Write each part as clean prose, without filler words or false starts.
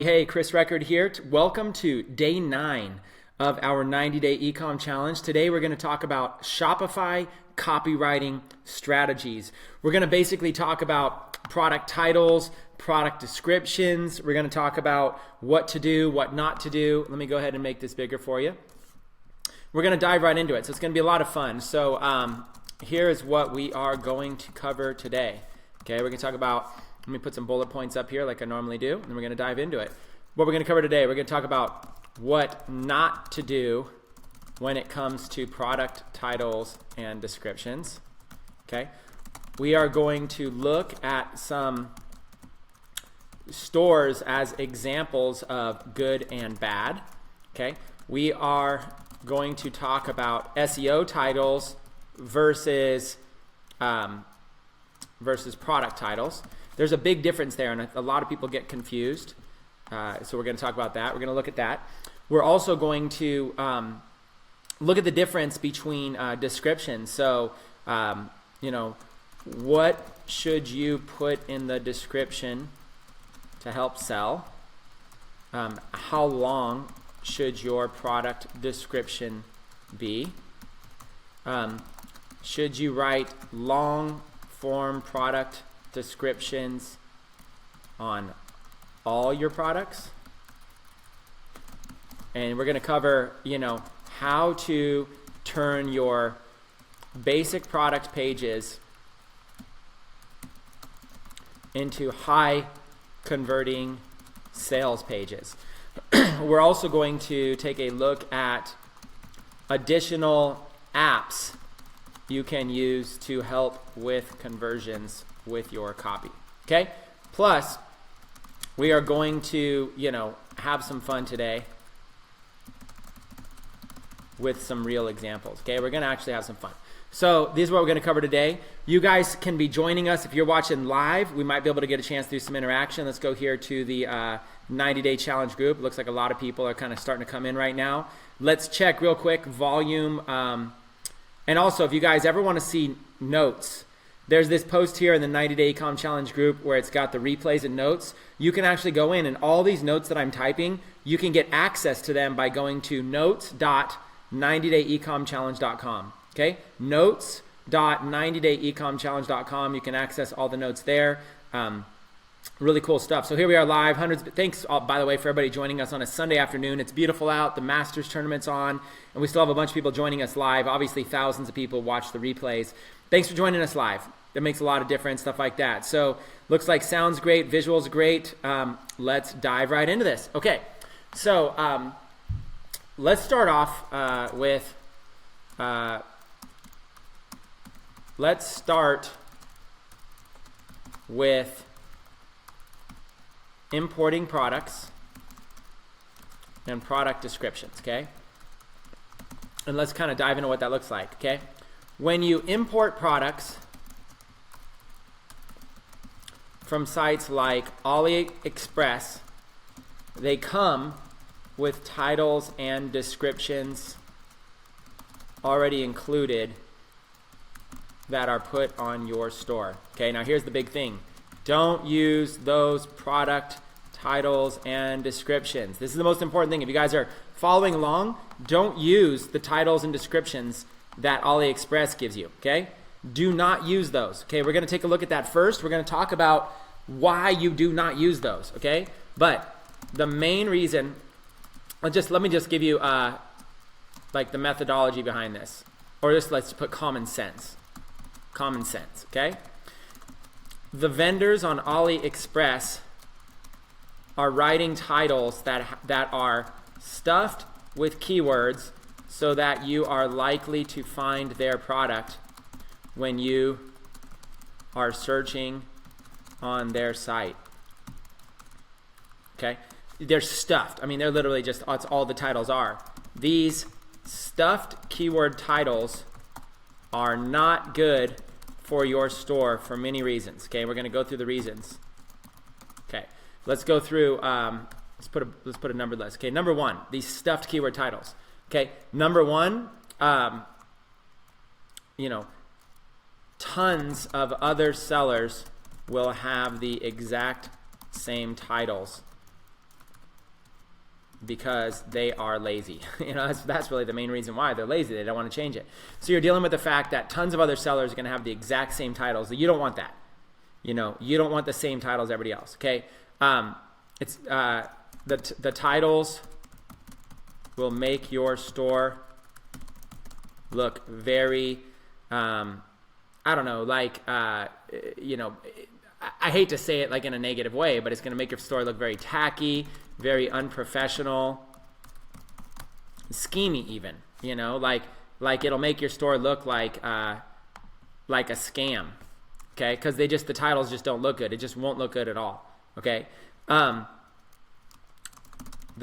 Hey, Chris Record here. Welcome to day 9 of our 90-day eComm challenge. Today we're going to talk about Shopify copywriting strategies. We're going to basically talk about product titles, product descriptions. We're going to talk about what to do, what not to do. Let me go ahead and make this bigger for you. We're going to dive right into it. So it's going to be a lot of fun. So here is what we are going to cover today. Okay, we're going to talk about, let me put some bullet points up here like I normally do, and then we're going to dive into it. What we're going to cover today, we're going to talk about what not to do when it comes to product titles and descriptions. Okay, we are going to look at some stores as examples of good and bad. Okay, we are going to talk about SEO titles versus product titles. There's a big difference there, and a lot of people get confused. So we're going to talk about that. We're going to look at that. We're also going to look at the difference between descriptions. So, what should you put in the description to help sell? How long should your product description be? Should you write long form product descriptions on all your products? And we're going to cover, how to turn your basic product pages into high converting sales pages. We're also going to take a look at additional apps you can use to help with conversions with your copy. Okay? Plus, we are going to, have some fun today with some real examples. Okay? We're going to actually have some fun. So, this is what we're going to cover today. You guys can be joining us. If you're watching live, we might be able to get a chance to do some interaction. Let's go here to the 90-day challenge group. It looks like a lot of people are kind of starting to come in right now. Let's check real quick volume. And also, if you guys ever want to see notes, there's this post here in the 90-day eComm challenge group where it's got the replays and notes. You can actually go in, and all these notes that I'm typing, you can get access to them by going to notes.90dayecommchallenge.com. Okay? Notes.90dayecommchallenge.com. You can access all the notes there. Really cool stuff. So here we are live. Thanks, by the way, for everybody joining us on a Sunday afternoon. It's beautiful out. The Masters tournament's on, and we still have a bunch of people joining us live. Obviously, thousands of people watch the replays. Thanks for joining us live. That makes a lot of difference, stuff like that. So looks like sounds great, visuals great. Let's dive right into this. Okay, so let's start off with importing products and product descriptions, okay? And let's kind of dive into what that looks like, okay? When you import products from sites like AliExpress, they come with titles and descriptions already included that are put on your store. Okay, now here's the big thing. Don't use those product titles and descriptions. This is the most important thing. If you guys are following along, don't use the titles and descriptions that AliExpress gives you, okay? Do not use those, okay? We're going to take a look at that first. We're going to talk about why you do not use those, okay? But the main reason, let me just give you like the methodology behind this, or just let's put common sense, okay? The vendors on AliExpress are writing titles that are stuffed with keywords so that you are likely to find their product when you are searching on their site. Okay? They're stuffed. I mean, they're literally just, that's all the titles are. These stuffed keyword titles are not good for your store for many reasons. Okay, we're going to go through the reasons. Okay, let's go through, let's put a numbered list. Okay, number one, these stuffed keyword titles. Okay, number one, tons of other sellers will have the exact same titles because they are lazy. That's really the main reason why they're lazy. They don't want to change it. So you're dealing with the fact that tons of other sellers are going to have the exact same titles. You don't want that. You don't want the same titles as everybody else. Okay, it's the titles will make your store look very, I don't know, like I hate to say it like in a negative way, but it's going to make your store look very tacky, very unprofessional, schemy even, like it'll make your store look like a scam, okay? Because the titles just don't look good. It just won't look good at all, okay? The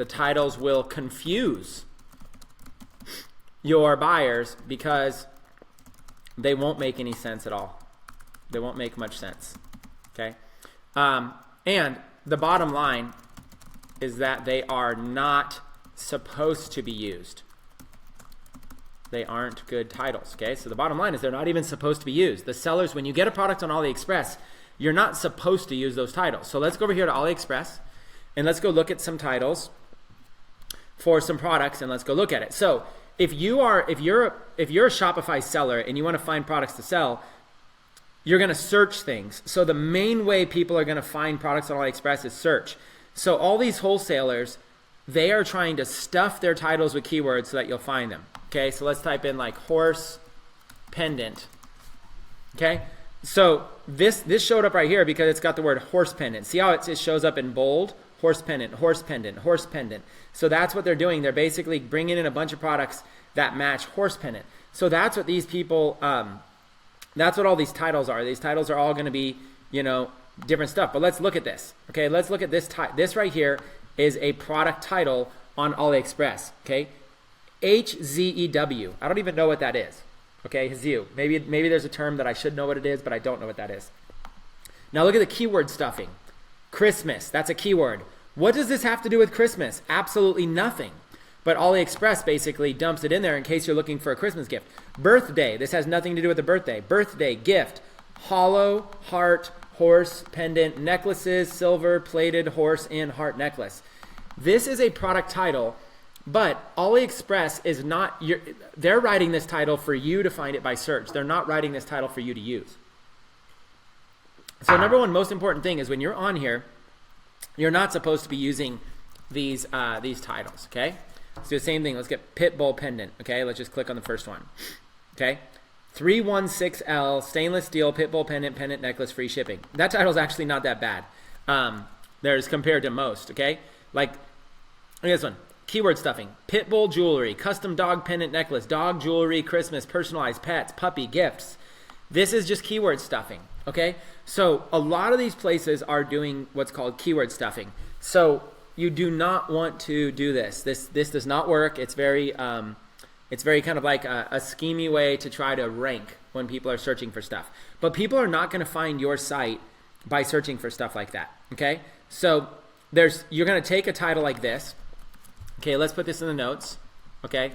titles will confuse your buyers because they won't make any sense at all. They won't make much sense. Okay, and the bottom line is that they are not supposed to be used. They aren't good titles. Okay, so the bottom line is they're not even supposed to be used. The sellers, when you get a product on AliExpress, you're not supposed to use those titles. So let's go over here to AliExpress and let's go look at some titles for some products, and let's go look at it. So if you're a Shopify seller and you want to find products to sell, you're going to search things. So the main way people are going to find products on AliExpress is search. So all these wholesalers, they are trying to stuff their titles with keywords so that you'll find them. Okay, so let's type in like horse pendant. Okay, so this showed up right here because it's got the word horse pendant. See how it shows up in bold? Horse pendant, horse pendant, horse pendant. So that's what they're doing. They're basically bringing in a bunch of products that match horse pendant. So that's what these people... that's what all these titles are. These titles are all going to be, different stuff. But let's look at this. Okay, let's look at this. This right here is a product title on AliExpress. Okay, HZEW. I don't even know what that is. Okay, Hazu. Maybe there's a term that I should know what it is, but I don't know what that is. Now look at the keyword stuffing. Christmas. That's a keyword. What does this have to do with Christmas? Absolutely nothing. But AliExpress basically dumps it in there in case you're looking for a Christmas gift. Birthday, this has nothing to do with the birthday. Birthday, gift, hollow, heart, horse, pendant, necklaces, silver, plated, horse, and heart necklace. This is a product title, but AliExpress is not, they're writing this title for you to find it by search. They're not writing this title for you to use. So number one, most important thing is when you're on here, you're not supposed to be using these titles, okay? Let's do the same thing. Let's get Pitbull pendant. Okay, let's just click on the first one. Okay, 316L stainless steel Pitbull pendant necklace, free shipping. That title is actually not that bad. There's compared to most. Okay, like this one. Keyword stuffing. Pitbull jewelry, custom dog pendant necklace, dog jewelry, Christmas, personalized pets, puppy gifts. This is just keyword stuffing. Okay, so a lot of these places are doing what's called keyword stuffing. So you do not want to do this. This does not work. It's very kind of like a schemy way to try to rank when people are searching for stuff. But people are not going to find your site by searching for stuff like that. Okay, so you're going to take a title like this. Okay, let's put this in the notes. Okay,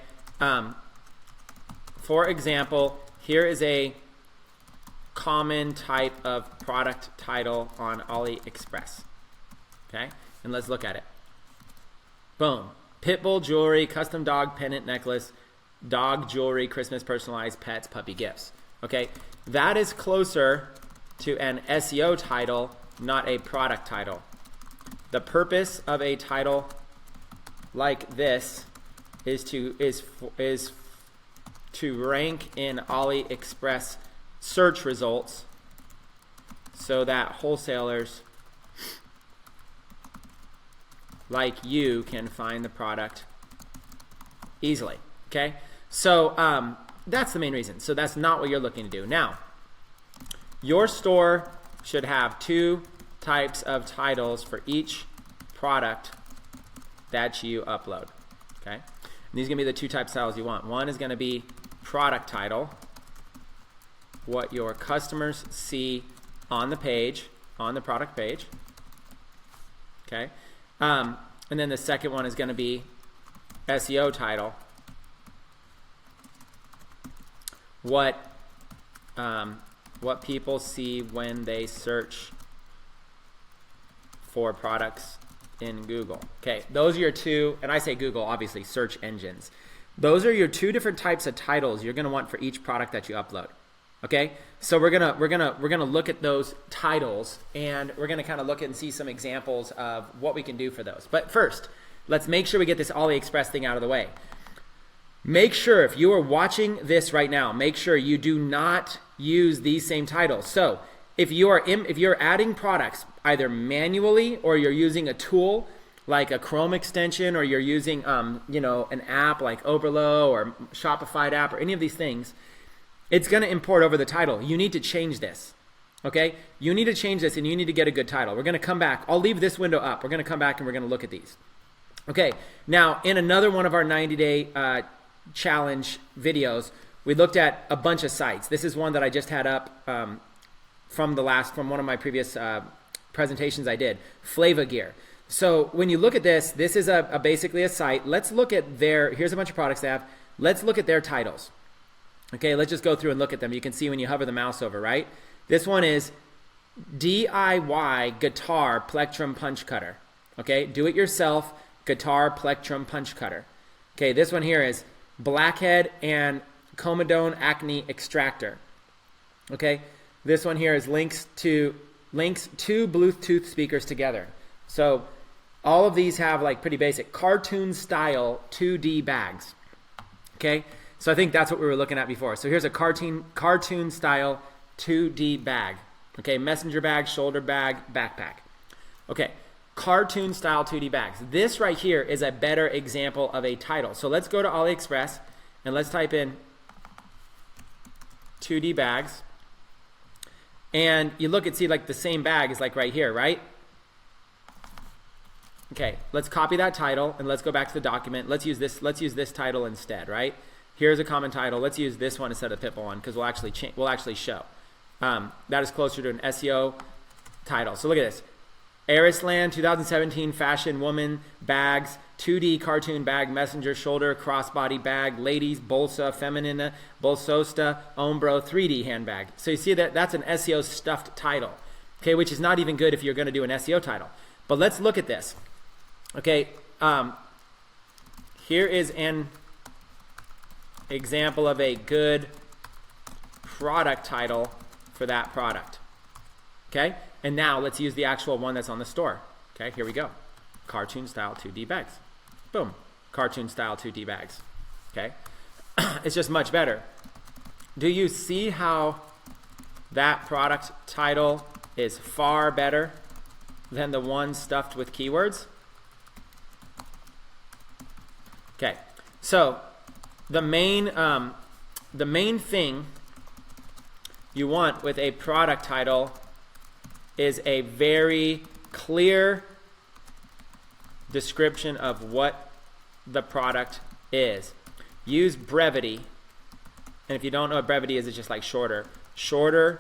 for example, here is a common type of product title on AliExpress. Okay, and let's look at it. Boom. Pitbull jewelry, custom dog pendant necklace, dog jewelry, Christmas personalized pets, puppy gifts. Okay, that is closer to an SEO title, not a product title. The purpose of a title like this is to rank in AliExpress search results so that wholesalers like you can find the product easily. Okay, so that's the main reason. So that's not what you're looking to do. Now, your store should have two types of titles for each product that you upload. Okay, and these are gonna be the two types of titles you want. One is gonna be product title, what your customers see on the page, on the product page. Okay. And then the second one is going to be SEO title. What people see when they search for products in Google. Okay, those are your two, and I say Google, obviously, search engines. Those are your two different types of titles you're going to want for each product that you upload. Okay, so we're gonna look at those titles, and we're gonna kind of look at and see some examples of what we can do for those. But first, let's make sure we get this AliExpress thing out of the way. Make sure if you are watching this right now, make sure you do not use these same titles. So if you're adding products either manually, or you're using a tool like a Chrome extension, or you're using an app like Oberlo or Shopify app or any of these things, it's going to import over the title. You need to change this. Okay? You need to change this, and you need to get a good title. We're going to come back. I'll leave this window up. We're going to come back and we're going to look at these. Okay. Now, in another one of our 90-day challenge videos, we looked at a bunch of sites. This is one that I just had up from one of my previous presentations I did, Flava Gear. So when you look at this, this is basically a site. Let's look at here's a bunch of products they have. Let's look at their titles. Okay, let's just go through and look at them. You can see when you hover the mouse over, right? This one is DIY guitar plectrum punch cutter. Okay, do it yourself guitar plectrum punch cutter. Okay, this one here is blackhead and comedone acne extractor. Okay, this one here is links two Bluetooth speakers together. So all of these have like pretty basic cartoon style 2D bags. Okay, so I think that's what we were looking at before. So here's a cartoon style 2D bag. Okay, messenger bag, shoulder bag, backpack. Okay, cartoon style 2D bags. This right here is a better example of a title. So let's go to AliExpress and let's type in 2D bags. And you look and see like the same bag is like right here, right? Okay, let's copy that title and let's go back to the document. Let's use this title instead, right? Here's a common title. Let's use this one instead of the Pitbull one, because we'll actually show. That is closer to an SEO title. So look at this. Arisland 2017 fashion woman bags, 2D cartoon bag, messenger shoulder, crossbody bag, ladies, bolsa, feminina, bolsosta, ombro, 3D handbag. So you see that's an SEO stuffed title, okay, which is not even good if you're going to do an SEO title. But let's look at this. Okay, here is an example of a good product title for that product. Okay, and now let's use the actual one that's on the store. Okay, here we go. Cartoon style 2D bags. Boom, cartoon style 2D bags. Okay, it's just much better. Do you see how that product title is far better than the one stuffed with keywords? Okay, so the main thing you want with a product title is a very clear description of what the product is. Use brevity, and if you don't know what brevity is, it's just like shorter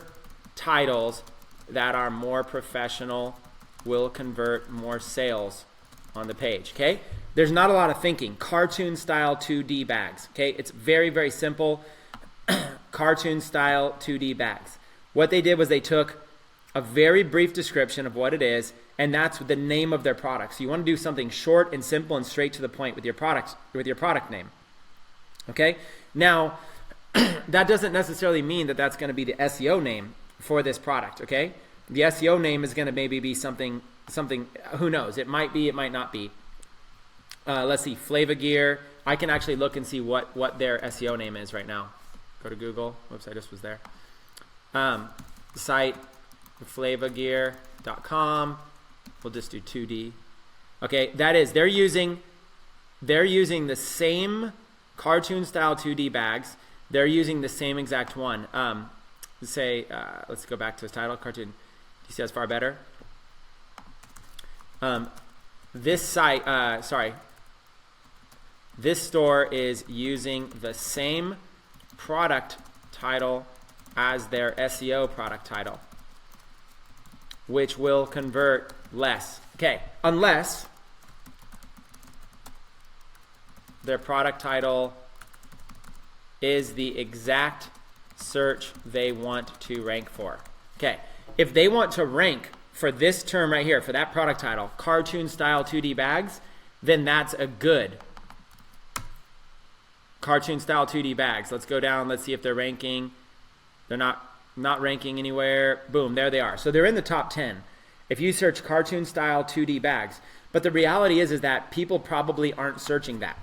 titles that are more professional will convert more sales on the page. Okay, there's not a lot of thinking. Cartoon style 2D bags. Okay, it's very, very simple. Cartoon style 2D bags. What they did was they took a very brief description of what it is, and that's the name of their product. So you want to do something short and simple and straight to the point with your product name. Okay, now that doesn't necessarily mean that that's going to be the SEO name for this product. Okay, the SEO name is going to maybe be something, who knows, it might be, it might not be. Let's see, Flava Gear. I can actually look and see what their SEO name is right now. Go to Google. Whoops, I just was there. Site, flavagear.com. We'll just do 2D. Okay, that is, they're using the same cartoon style 2D bags. They're using the same exact one. Let's go back to the title, cartoon. Do you see that's far better? This store is using the same product title as their SEO product title, which will convert less. Okay, unless their product title is the exact search they want to rank for. Okay, if they want to rank for this term right here, for that product title, cartoon style 2D bags, then that's a good cartoon style 2D bags. Let's go down. Let's see if they're ranking. They're not ranking anywhere. Boom, there they are. So they're in the top 10 if you search cartoon style 2D bags. But the reality is that people probably aren't searching that,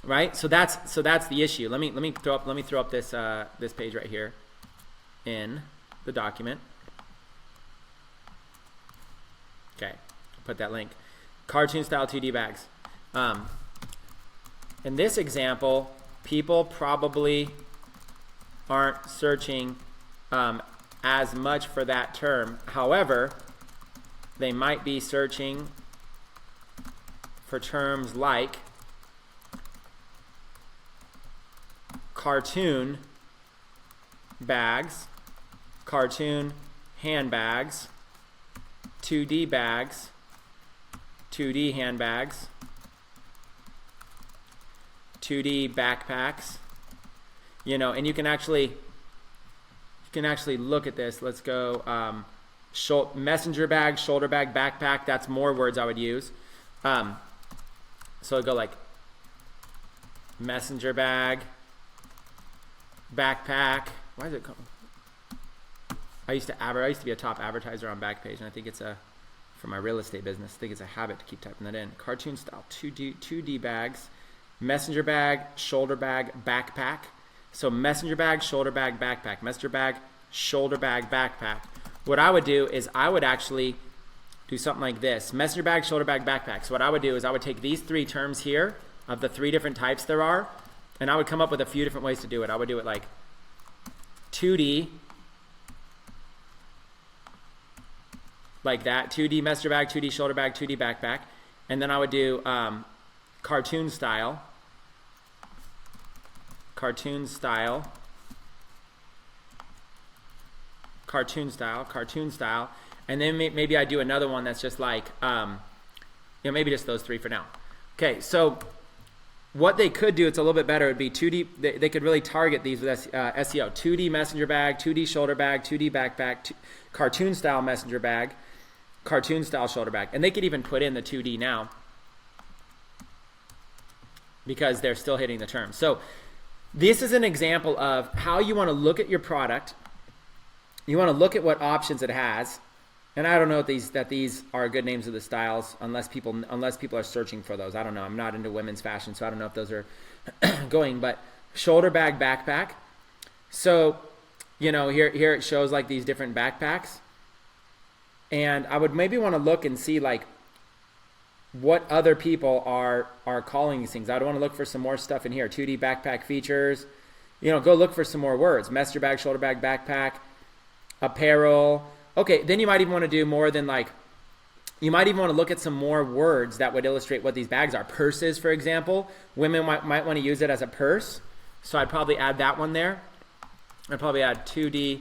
right? So that's the issue. Let me throw up this this page right here in the document. Okay, put that link. Cartoon style 2D bags. In this example, people probably aren't searching as much for that term. However, they might be searching for terms like cartoon bags, cartoon handbags, 2D bags, 2D handbags, 2D backpacks, and you can actually look at this. Let's go messenger bag, shoulder bag, backpack. That's more words I would use. So I'd go like messenger bag, backpack. Why is it called? I used to be a top advertiser on Backpage, and I think it's for my real estate business. I think it's a habit to keep typing that in. Cartoon style 2D bags, messenger bag, shoulder bag, backpack. So messenger bag, shoulder bag, backpack. Messenger bag, shoulder bag, backpack. What I would do is I would actually do something like this. Messenger bag, shoulder bag, backpack. So what I would do is I would take these three terms here of the three different types there are, and I would come up with a few different ways to do it. I would do it like 2D, like that, 2D messenger bag, 2D shoulder bag, 2D backpack. And then I would do cartoon style, cartoon style, and then maybe I do another one that's just like, maybe just those three for now. Okay, so what they could do, it's a little bit better, would be 2D, they could really target these with SEO. 2D messenger bag, 2D shoulder bag, 2D backpack, cartoon style messenger bag, cartoon style shoulder bag. And they could even put in the 2D now because they're still hitting the term. So this is an example of how you want to look at your product. You want to look at what options it has. And I don't know that these are good names of the styles unless people are searching for those. I don't know. I'm not into women's fashion, so I don't know if those are going. But shoulder bag, backpack. So, here it shows like these different backpacks. And I would maybe want to look and see like what other people are calling these things. I would want to look for some more stuff in here. 2D backpack features. Go look for some more words. Messenger bag, shoulder bag, backpack, apparel. Okay, then you might even want to do more than you might even want to look at some more words that would illustrate what these bags are. Purses, for example. Women might want to use it as a purse. So I'd probably add that one there. I'd probably add 2D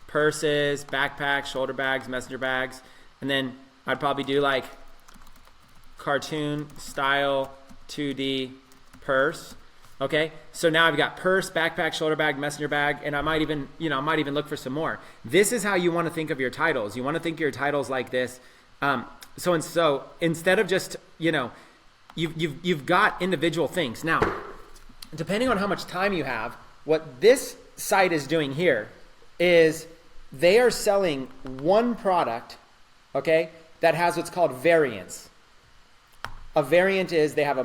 purses, backpacks, shoulder bags, messenger bags. And then I'd probably do like cartoon style 2D purse. Okay, so now I've got purse, backpack, shoulder bag, messenger bag, and I might even look for some more. This is how you want to think of your titles. You want to think of your titles like this. So instead of just, you've got individual things. Now, depending on how much time you have, what this site is doing here is they are selling one product, okay, that has what's called variants. A variant is they have a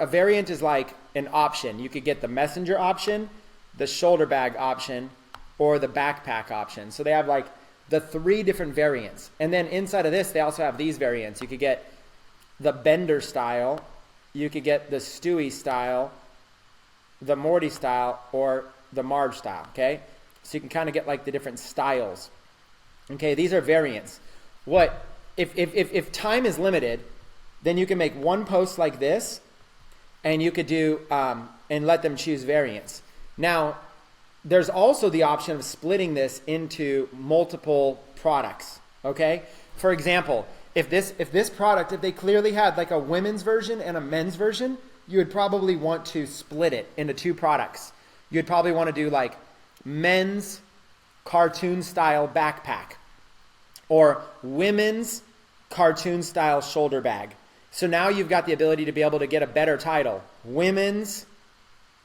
variant is like an option. You could get the messenger option, the shoulder bag option, or the backpack option. So they have like the three different variants. And then inside of this, they also have these variants. You could get the Bender style, you could get the Stewie style, the Morty style, or the Marge style, okay? So you can kind of get like the different styles. Okay, these are variants. If time is limited, then you can make one post like this, and you could do and let them choose variants. Now, there's also the option of splitting this into multiple products. Okay, for example, if this product, if they clearly had like a women's version and a men's version, you would probably want to split it into two products. You'd probably want to do like men's cartoon style backpack, or women's cartoon style shoulder bag. So now you've got the ability to be able to get a better title. Women's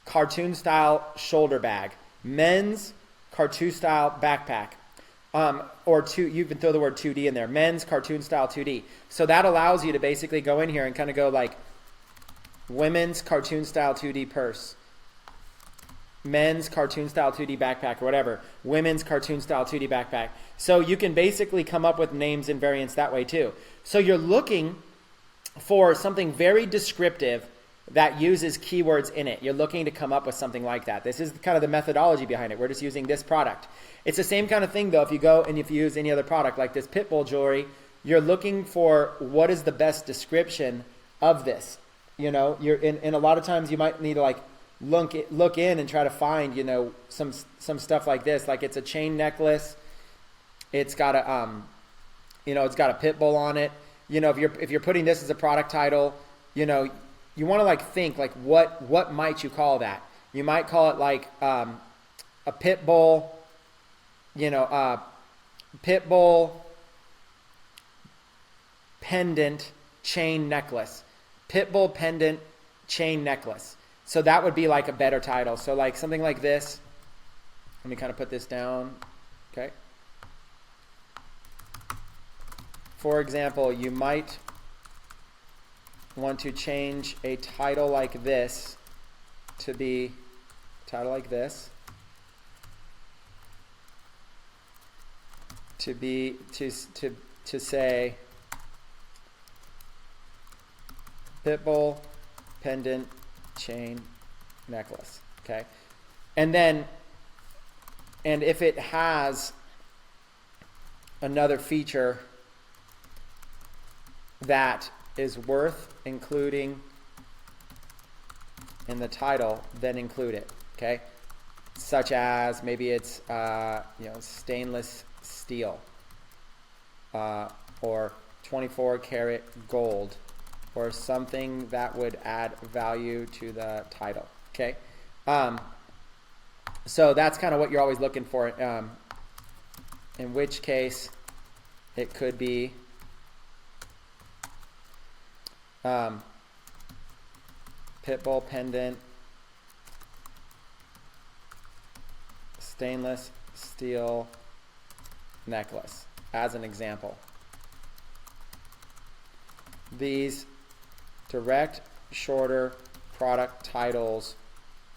cartoon style shoulder bag. Men's cartoon style backpack. You can throw the word 2D in there. Men's cartoon style 2D. So that allows you to basically go in here and kind of go like women's cartoon style 2D purse. Men's cartoon style 2D backpack or whatever. Women's cartoon style 2D backpack. So you can basically come up with names and variants that way too. So you're looking for something very descriptive that uses keywords in it. You're looking to come up with something like that. This is kind of the methodology behind it. We're just using this product. It's the same kind of thing though if you go and if you use any other product like this pit bull jewelry, you're looking for what is the best description of this. You know, and a lot of times you might need to like look in and try to find, you know, some stuff like this. Like it's a chain necklace. It's got a it's got a pit bull on it. You know, if you're putting this as a product title, you know, you want to like think like what might you call that? You might call it like a pit bull, pit bull pendant chain necklace. Pit bull pendant chain necklace. So that would be like a better title. So like something like this. Let me kind of put this down. Okay. For example, you might want to change a title like this to be title like this to be to say pit bull pendant chain necklace. Okay, and if it has another feature that is worth including in the title, then include it. Okay, such as maybe it's stainless steel or 24 karat gold or something that would add value to the title. Okay, so that's kind of what you're always looking for, in which case it could be pit bull pendant stainless steel necklace as an example. These direct, shorter product titles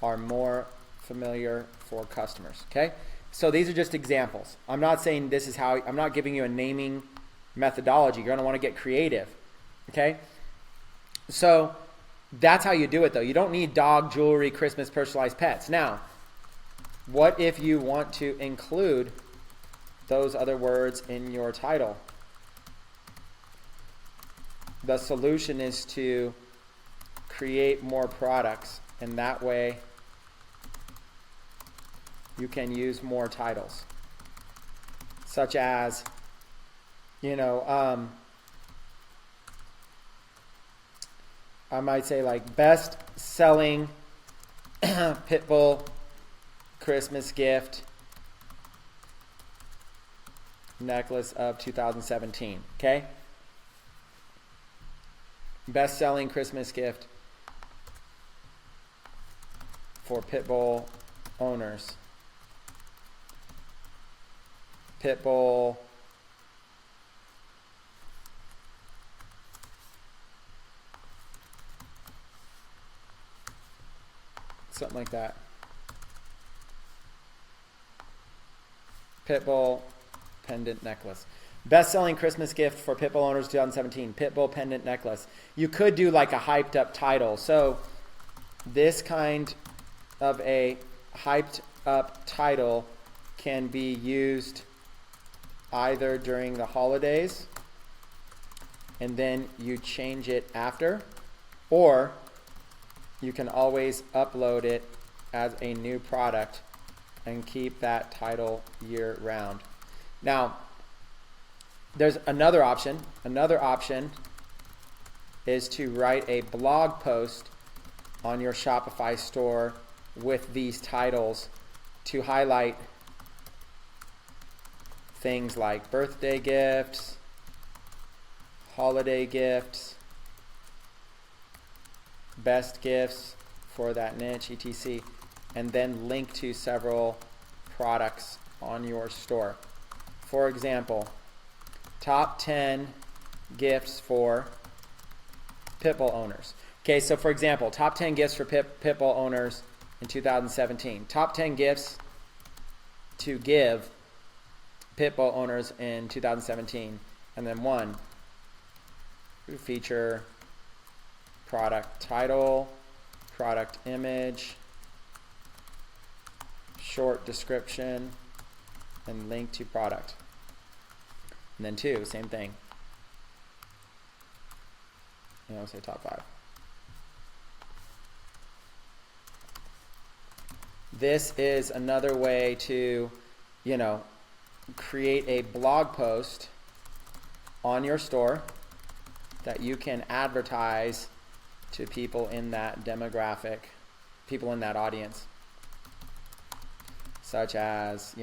are more familiar for customers. Okay, so these are just examples. I'm not saying this is how, I'm not giving you a naming methodology. You're going to want to get creative. Okay, so that's how you do it though. You don't need dog, jewelry, Christmas, personalized pets. Now, what if you want to include those other words in your title? The solution is to create more products, and that way you can use more titles, such as, I might say like best selling pit bull Christmas gift necklace of 2017. Okay, best selling Christmas gift for pit bull owners. Pit bull something like that. Pit bull pendant necklace. Best-selling Christmas gift for pit bull owners 2017. Pit bull pendant necklace. You could do like a hyped up title. So this kind of a hyped up title can be used either during the holidays and then you change it after, or you can always upload it as a new product and keep that title year round. Now, there's another option. Another option is to write a blog post on your Shopify store with these titles to highlight things like birthday gifts, holiday gifts, best gifts for that niche, etc. And then link to several products on your store. For example, top 10 gifts for pit bull owners. Okay, so for example, top 10 gifts for pit bull owners in 2017. Top 10 gifts to give pit bull owners in 2017. And then one, feature, product title, product image, short description, and link to product. And then two, same thing. Say top 5. This is another way to, create a blog post on your store that you can advertise to people in that demographic, people in that audience, such as,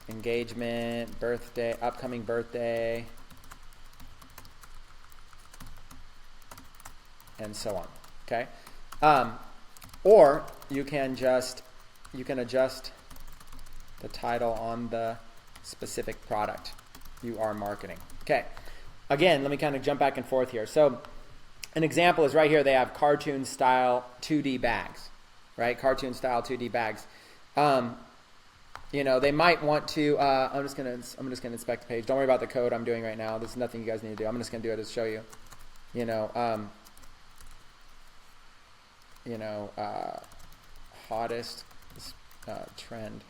engagement, birthday, upcoming birthday, and so on. Okay, or you can adjust the title on the specific product you are marketing. Okay, again, let me kind of jump back and forth here. So an example is right here. They have cartoon style 2D bags, right? Cartoon style 2D bags. They might want to. I'm just gonna inspect the page. Don't worry about the code I'm doing right now. This is nothing you guys need to do. I'm just gonna do it to show you. Hottest trend,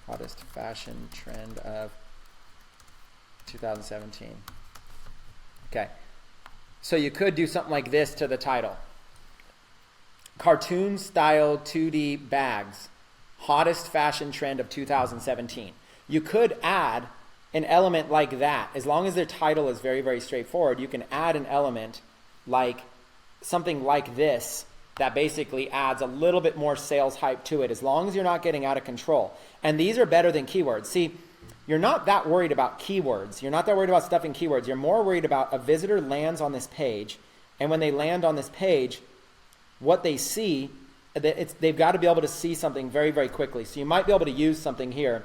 hottest fashion trend of 2017. Okay, so you could do something like this to the title. Cartoon style 2D bags, hottest fashion trend of 2017. You could add an element like that. As long as their title is very, very straightforward, you can add an element like something like this that basically adds a little bit more sales hype to it, as long as you're not getting out of control. And these are better than keywords. See, you're not that worried about keywords. You're not that worried about stuffing keywords. You're more worried about a visitor lands on this page, and when they land on this page, what they see, they've got to be able to see something very, very quickly. So you might be able to use something here.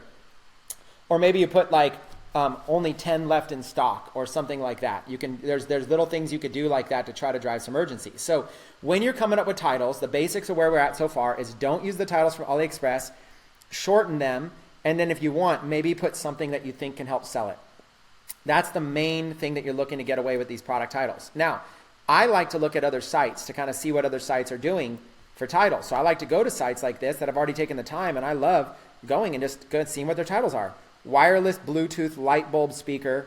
Or maybe you put like only 10 left in stock or something like that. There's little things you could do like that to try to drive some urgency. So when you're coming up with titles, the basics of where we're at so far is don't use the titles from AliExpress, shorten them, and then if you want, maybe put something that you think can help sell it. That's the main thing that you're looking to get away with these product titles. Now, I like to look at other sites to kind of see what other sites are doing for titles. So I like to go to sites like this that have already taken the time, and I love going and just seeing what their titles are. Wireless Bluetooth light bulb speaker,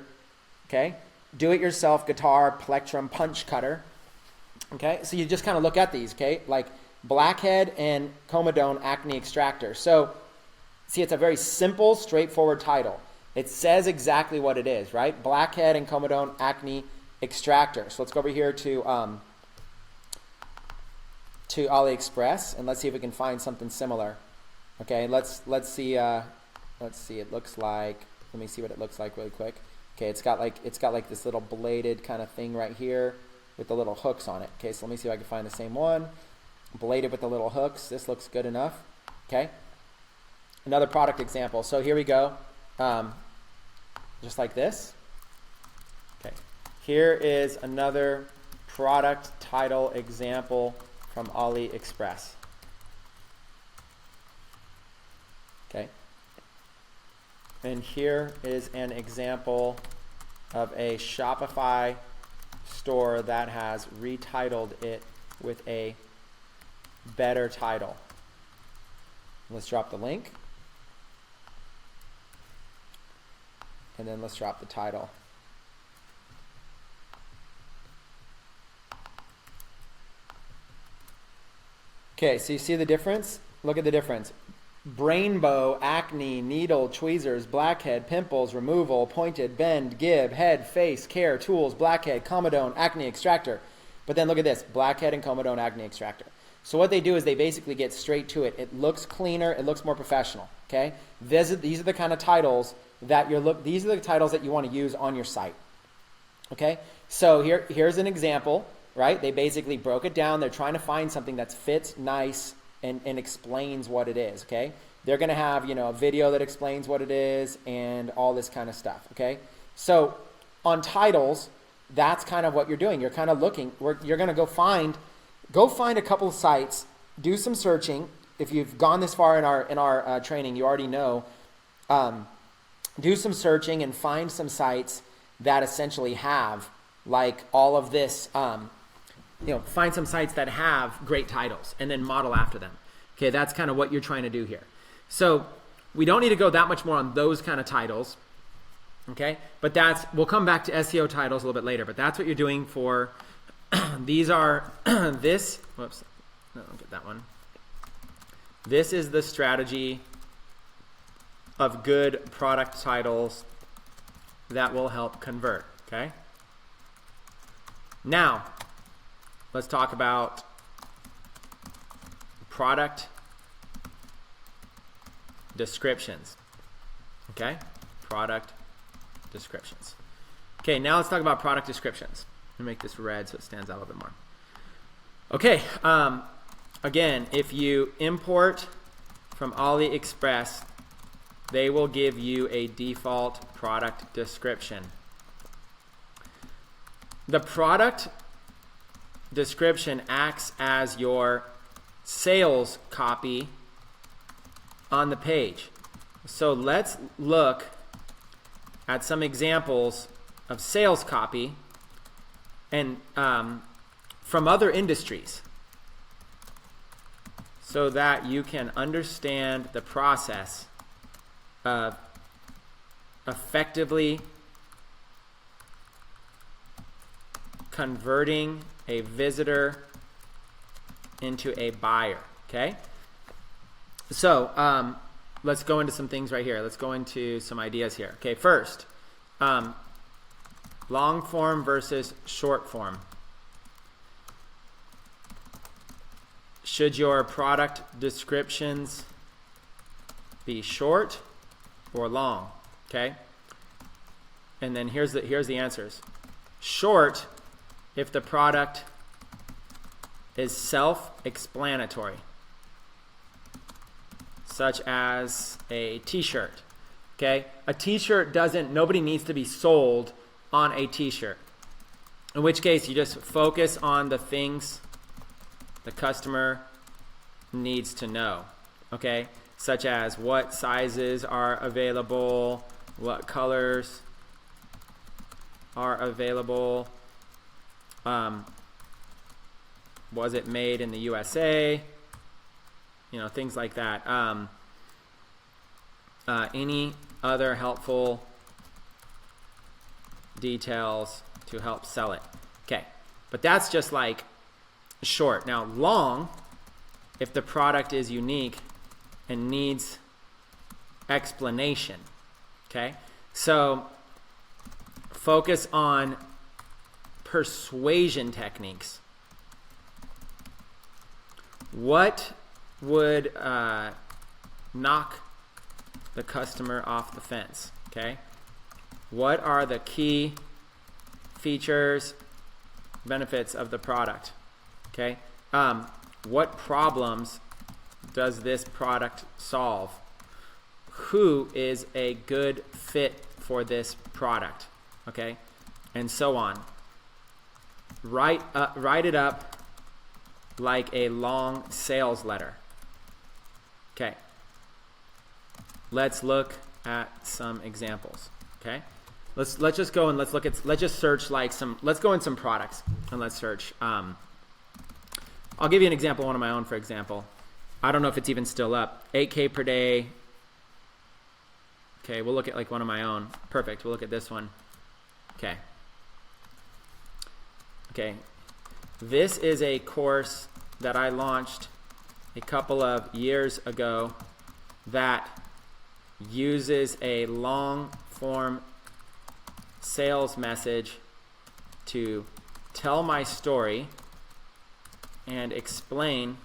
okay? Do-it-yourself guitar plectrum punch cutter, okay? So you just kind of look at these, okay? Like blackhead and comedone acne extractor. So see, it's a very simple, straightforward title. It says exactly what it is, right? Blackhead and comedone acne extractor. So let's go over here to AliExpress and let's see if we can find something similar. Okay, let's see. Let's see. It looks like. Let me see what it looks like really quick. Okay, it's got like this little bladed kind of thing right here with the little hooks on it. Okay, so let me see if I can find the same one. Bladed with the little hooks. This looks good enough. Okay. Another product example. So here we go. Just like this. Okay. Here is another product title example from AliExpress. Okay. And here is an example of a Shopify store that has retitled it with a better title. Let's drop the link. And then let's drop the title. Okay, so you see the difference? Look at the difference. Brainbow, acne, needle, tweezers, blackhead, pimples, removal, pointed, bend, give, head, face, care, tools, blackhead, comedone, acne extractor. But then look at this, blackhead and comedone acne extractor. So what they do is they basically get straight to it. It looks cleaner, it looks more professional. okay? These are the kind of titles that these are the titles that you want to use on your site, okay? So here's an example, right? They basically broke it down. They're trying to find something that fits nice and explains what it is, okay? They're going to have, a video that explains what it is and all this kind of stuff, okay? So on titles, that's kind of what you're doing. You're kind of looking, you're going to go find a couple of sites, do some searching. If you've gone this far in our training, you already know, do some searching and find some sites that essentially have like all of this, find some sites that have great titles and then model after them. Okay, that's kind of what you're trying to do here. So we don't need to go that much more on those kind of titles, okay? But we'll come back to SEO titles a little bit later, but that's what you're doing for, these are, whoops, no, don't get that one. This is the strategy of good product titles that will help convert, okay? Now, let's talk about product descriptions, okay? Product descriptions. Okay, now let's talk about product descriptions. Let me make this red so it stands out a little bit more. Okay, again, if you import from AliExpress, they will give you a default product description. The product description acts as your sales copy on the page. So let's look at some examples of sales copy and from other industries so that you can understand the process of effectively converting a visitor into a buyer, okay? So let's go into some things right here. Let's go into some ideas here. Okay, first, long form versus short form. Should your product descriptions be short or long? Okay, and then here's the answers. Short if the product is self-explanatory, such as a t-shirt. Okay, a t-shirt nobody needs to be sold on a t-shirt, in which case you just focus on the things the customer needs to know, okay, such as what sizes are available, what colors are available, was it made in the USA, things like that. Any other helpful details to help sell it. Okay, but that's just like short. Now long, if the product is unique and needs explanation. Okay, so focus on persuasion techniques. What would knock the customer off the fence? Okay, what are the key features, benefits of the product? Okay, what problems does this product solve? Who is a good fit for this product? Okay, and so on. Write it up like a long sales letter. Okay, let's look at some examples. Okay, let's just go and let's just search let's go in some products and let's search. I'll give you an example, one of my own, for example. I don't know if it's even still up. 8K per day. Okay, we'll look at like one of my own. Perfect, we'll look at this one. Okay. Okay, this is a course that I launched a couple of years ago that uses a long form sales message to tell my story and explain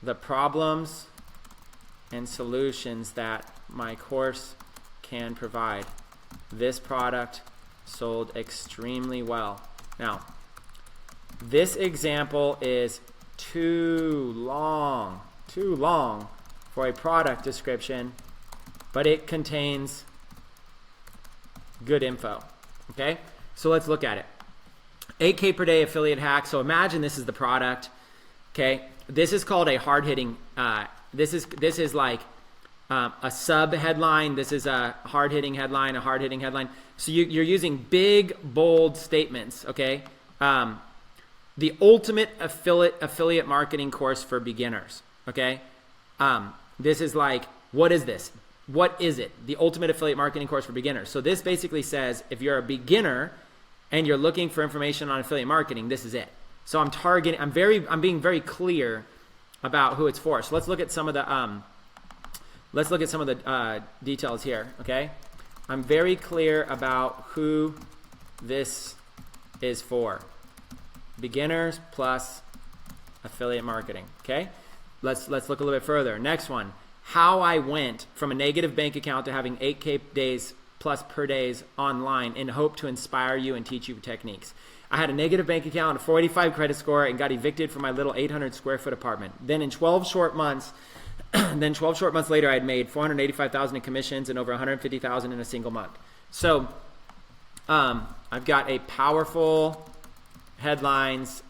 the problems and solutions that my course can provide. This product sold extremely well. Now, this example is too long for a product description, but it contains good info. Okay, so let's look at it. 8K per day affiliate hack. So imagine this is the product. Okay, this is called a hard hitting. This is like a sub headline. This is a hard hitting headline. A hard hitting headline. So you're using big bold statements. Okay, the ultimate affiliate marketing course for beginners. Okay, this is like, what is this? What is it? The ultimate affiliate marketing course for beginners. So this basically says if you're a beginner and you're looking for information on affiliate marketing, this is it. So I'm being very clear about who it's for. So let's look at some of the details here. Okay, I'm very clear about who this is for. Beginners plus affiliate marketing. Okay, let's look a little bit further. Next one. How I went from a negative bank account to having 8K days plus per days online in hope to inspire you and teach you techniques. I had a negative bank account, a 485 credit score, and got evicted from my little 800 square foot apartment. Then in 12 short months later, I had made $485,000 in commissions and over $150,000 in a single month. So I've got a powerful headlines.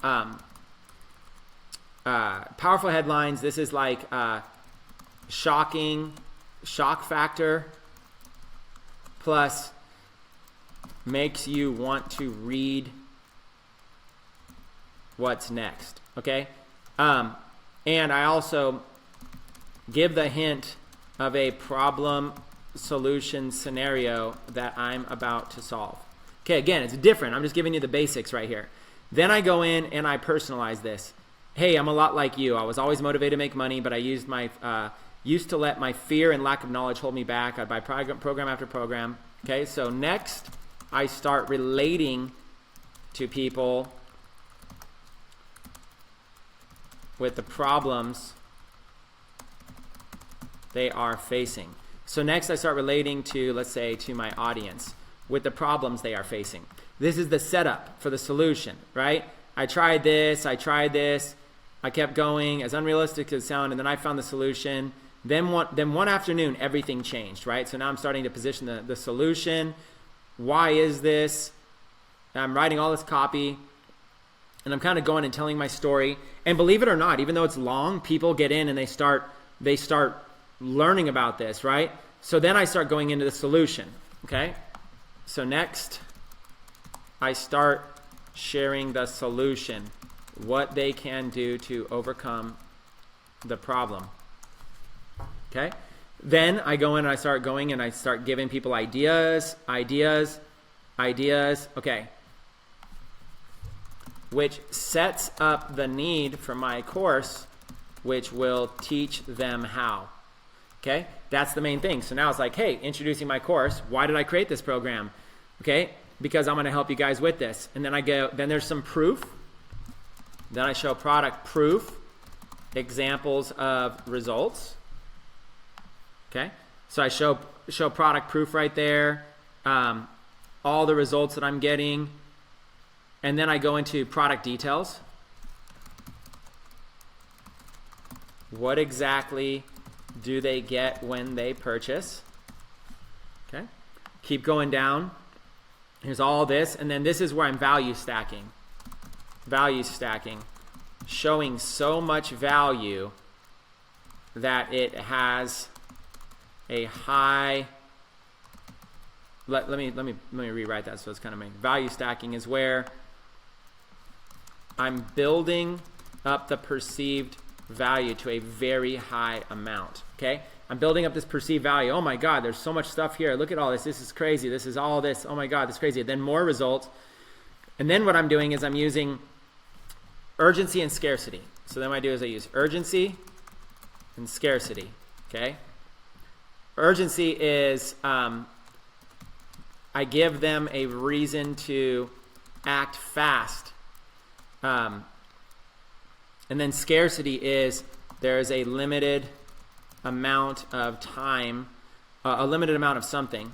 This is like shock factor plus makes you want to read what's next. Okay, and I also give the hint of a problem solution scenario that I'm about to solve. Okay, again, it's different. I'm just giving you the basics right here. Then I go in and I personalize this. Hey, I'm a lot like you. I was always motivated to make money, but I used to let my fear and lack of knowledge hold me back. I'd buy program after program. Okay, so next I start relating to people with the problems they are facing. So next I start relating to, let's say, to my audience with the problems they are facing. This is the setup for the solution, right? I tried this, I kept going, as unrealistic as it sounded, and then I found the solution. Then one afternoon, everything changed, right? So now I'm starting to position the solution. Why is this? I'm writing all this copy, and I'm kind of going and telling my story. And believe it or not, even though it's long, people get in and they start learning about this, right? So then I start going into the solution, okay? So next, I start sharing the solution, what they can do to overcome the problem. Okay? Then I go in and I start going and I start giving people ideas, okay, which sets up the need for my course, which will teach them how. Okay? That's the main thing. So now it's like, hey, introducing my course. Why did I create this program? Okay? Because I'm going to help you guys with this. And then then there's some proof. Then I show product proof, examples of results. Okay? So I show product proof right there, all the results that I'm getting. And then I go into product details. What exactly do they get when they purchase? Okay? Keep going down. Here's all this, and then this is where I'm value stacking. Value stacking, showing so much value that it has a high. Let me rewrite that so it's kind of main. Value stacking is where I'm building up the perceived value to a very high amount. Okay? I'm building up this perceived value. Oh my God, there's so much stuff here. Look at all this. This is crazy. This is all this. Oh my God, this is crazy. Then more results. And then what I'm doing is I'm using urgency and scarcity. So then what I do is I use urgency and scarcity. Okay? Urgency is I give them a reason to act fast. And then scarcity is there is a limited amount of time, a limited amount of something.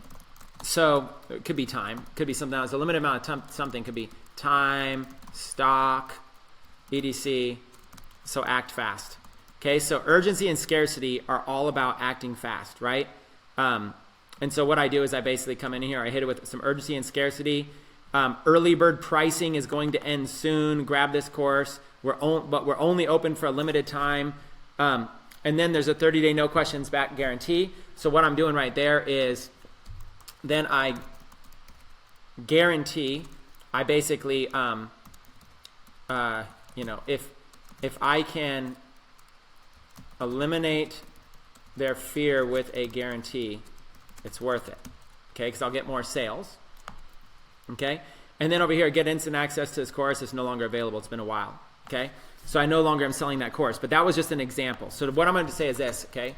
So it could be time, could be something else. A limited amount of something could be time, stock, etc. So act fast. Okay, so urgency and scarcity are all about acting fast, right? And so what I do is I basically come in here, I hit it with some urgency and scarcity. Early bird pricing is going to end soon. Grab this course. But we're only open for a limited time. And then there's a 30-day no questions back guarantee. So what I'm doing right there is then I guarantee, I basically, you know, if I can eliminate their fear with a guarantee, it's worth it. Okay, because I'll get more sales. Okay, and then over here, get instant access to this course. It's no longer available. It's been a while. Okay, so I no longer am selling that course, but that was just an example. So what I'm going to say is this. Okay,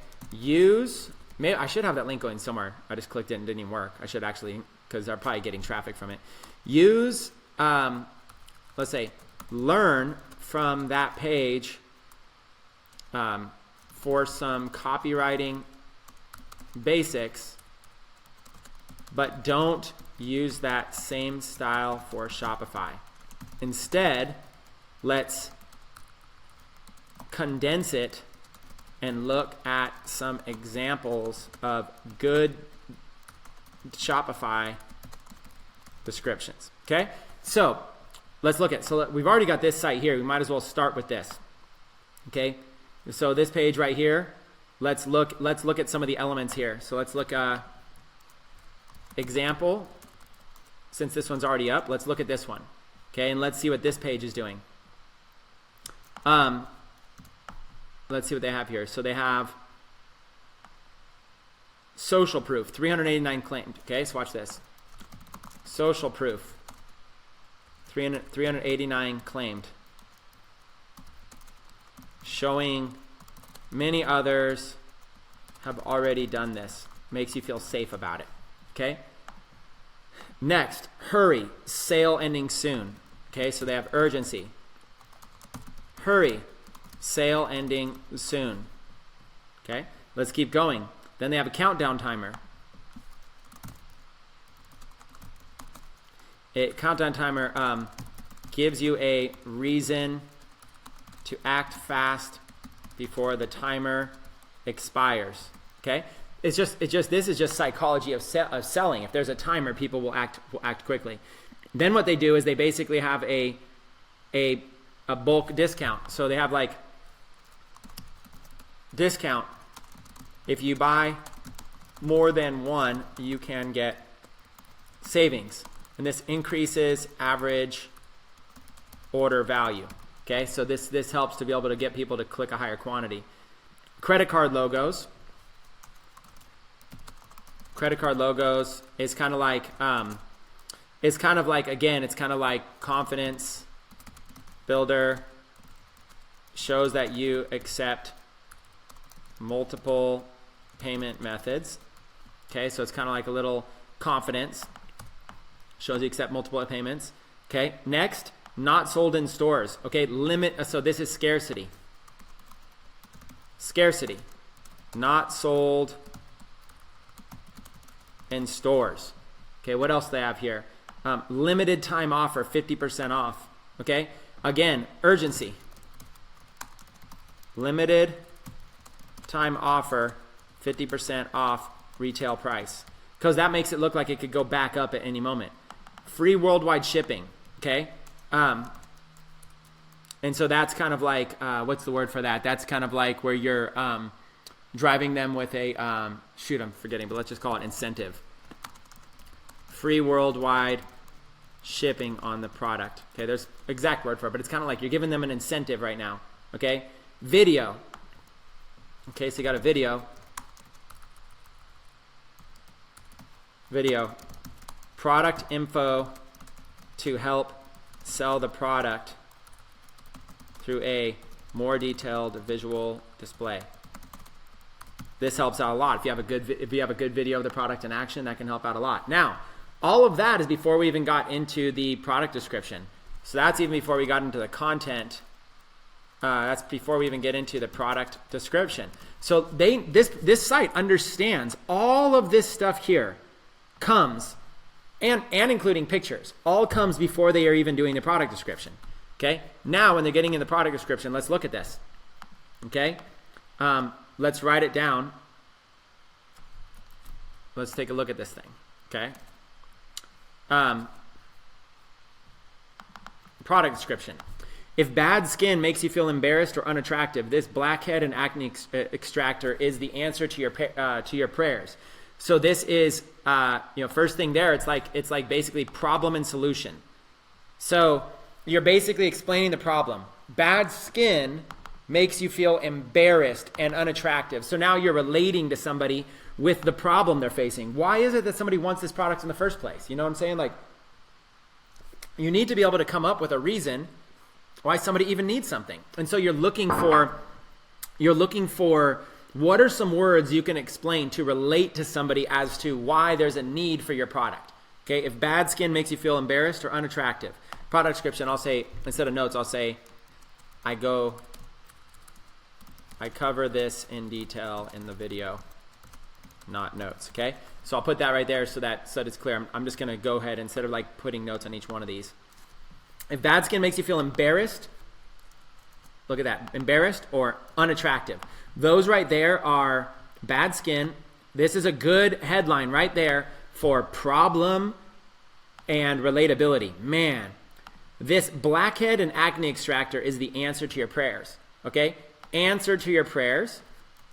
maybe I should have that link going somewhere. I just clicked it and it didn't even work. I should actually, because they're probably getting traffic from it. Use, let's say, learn from that page for some copywriting basics, but don't use that same style for Shopify. Instead, let's condense it and look at some examples of good Shopify descriptions. Okay, so let's look at, so we've already got this site here. We might as well start with this. Okay, so this page right here, let's look at some of the elements here. So let's look example. Since this one's already up, let's look at this one. Okay, and let's see what this page is doing. Let's see what they have here. So they have social proof, 389 claimed. Okay, so watch this. Social proof, 389 claimed. Showing many others have already done this. Makes you feel safe about it. Okay. Next, hurry, sale ending soon. Okay, so they have urgency. Hurry, sale ending soon. Okay, let's keep going. Then they have a countdown timer. A countdown timer gives you a reason to act fast before the timer expires. Okay, this is just psychology of selling. If there's a timer, people will act quickly. Then what they do is they basically have a bulk discount. So they have like discount. If you buy more than one, you can get savings, and this increases average order value. Okay, so this helps to be able to get people to click a higher quantity. Credit card logos. Credit card logos is kind of like again, it's kind of like confidence builder. Shows that you accept multiple payment methods. Okay, so it's kind of like a little confidence. Shows you accept multiple payments. Okay, next, not sold in stores. Okay, limit, so this is scarcity. Scarcity, not sold in stores. Okay, what else do they have here? Limited time offer, 50% off. Okay, again, urgency. Limited time offer, 50% off retail price. Because that makes it look like it could go back up at any moment. Free worldwide shipping. Okay, and so that's kind of like, what's the word for that? That's kind of like where you're driving them with a, shoot, I'm forgetting, but let's just call it incentive. Free worldwide shipping on the product. Okay, there's exact word for it, but it's kind of like you're giving them an incentive right now. Okay, video. Okay, so you got a video. Video. Product info to help sell the product through a more detailed visual display. This helps out a lot. If you have a good video of the product in action, that can help out a lot. Now, all of that is before we even got into the product description. So that's even before we got into the content That's before we even get into the product description. So this site understands all of this stuff here comes, and including pictures, all comes before they are even doing the product description. Okay. Now, when they're getting in the product description, let's look at this. Okay. Let's write it down. Let's take a look at this thing. Okay. Product description. If bad skin makes you feel embarrassed or unattractive, this blackhead and acne extractor is the answer to your prayers. So this is, first thing there, it's like basically problem and solution. So you're basically explaining the problem. Bad skin makes you feel embarrassed and unattractive. So now you're relating to somebody with the problem they're facing. Why is it that somebody wants this product in the first place? You know what I'm saying? Like, you need to be able to come up with a reason why somebody even needs something. And so you're looking for what are some words you can explain to relate to somebody as to why there's a need for your product. Okay, if bad skin makes you feel embarrassed or unattractive. Product description, I'll say, instead of notes, I'll say, I cover this in detail in the video, not notes, okay? So I'll put that right there so that it's clear. I'm just gonna go ahead, instead of like putting notes on each one of these. If bad skin makes you feel embarrassed, look at that, embarrassed or unattractive. Those right there are bad skin. This is a good headline right there for problem and relatability. Man, this blackhead and acne extractor is the answer to your prayers, okay? Answer to your prayers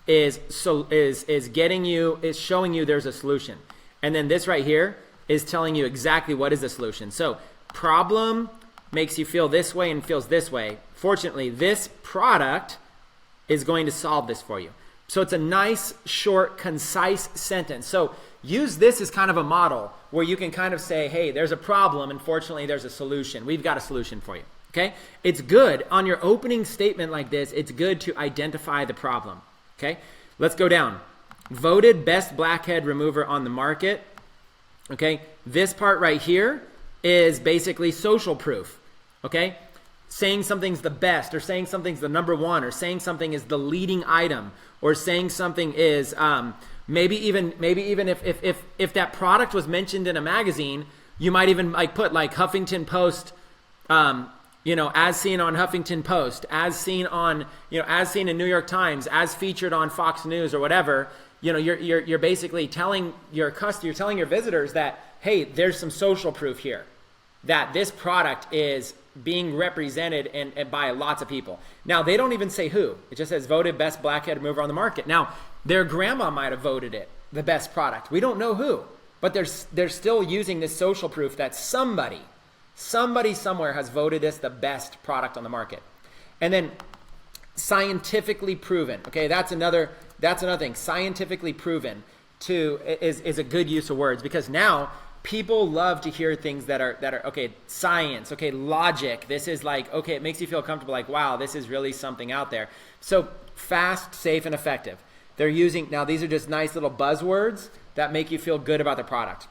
is showing you there's a solution. And then this right here is telling you exactly what is the solution. So problem makes you feel this way and feels this way. Fortunately, this product is going to solve this for you. So it's a nice, short, concise sentence. So use this as kind of a model where you can kind of say, hey, there's a problem, and fortunately there's a solution. We've got a solution for you, okay? It's good on your opening statement like this, it's good to identify the problem, okay? Let's go down. Voted best blackhead remover on the market, okay? This part right here is basically social proof, okay? Saying something's the best, or saying something's the number one, or saying something is the leading item, or saying something is maybe even if that product was mentioned in a magazine, you might even like put like Huffington Post, as seen on Huffington Post, as seen on as seen in New York Times, as featured on Fox News or whatever. You're basically telling your visitors that, hey, there's some social proof here that this product is being represented and by lots of people. Now, they don't even say who. It just says voted best blackhead remover on the market. Now, their grandma might have voted it the best product. We don't know who, but they're still using this social proof that somebody somewhere has voted this the best product on the market. And then scientifically proven. Okay, that's another thing. Scientifically proven is a good use of words, because now people love to hear things that are okay, science, okay, logic. This is like, okay, it makes you feel comfortable, like, wow, this is really something out there. So fast, safe, and effective. They're using, now these are just nice little buzzwords that make you feel good about the product.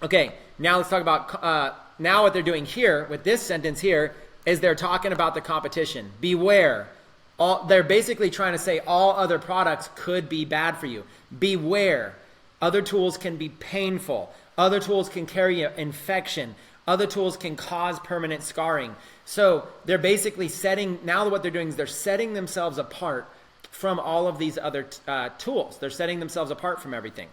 Okay, now let's talk about, now what they're doing here with this sentence here is they're talking about the competition. Beware. They're basically trying to say all other products could be bad for you. Beware. Other tools can be painful. Other tools can carry infection. Other tools can cause permanent scarring. So they're basically now what they're doing is they're setting themselves apart from all of these other tools. They're setting themselves apart from everything.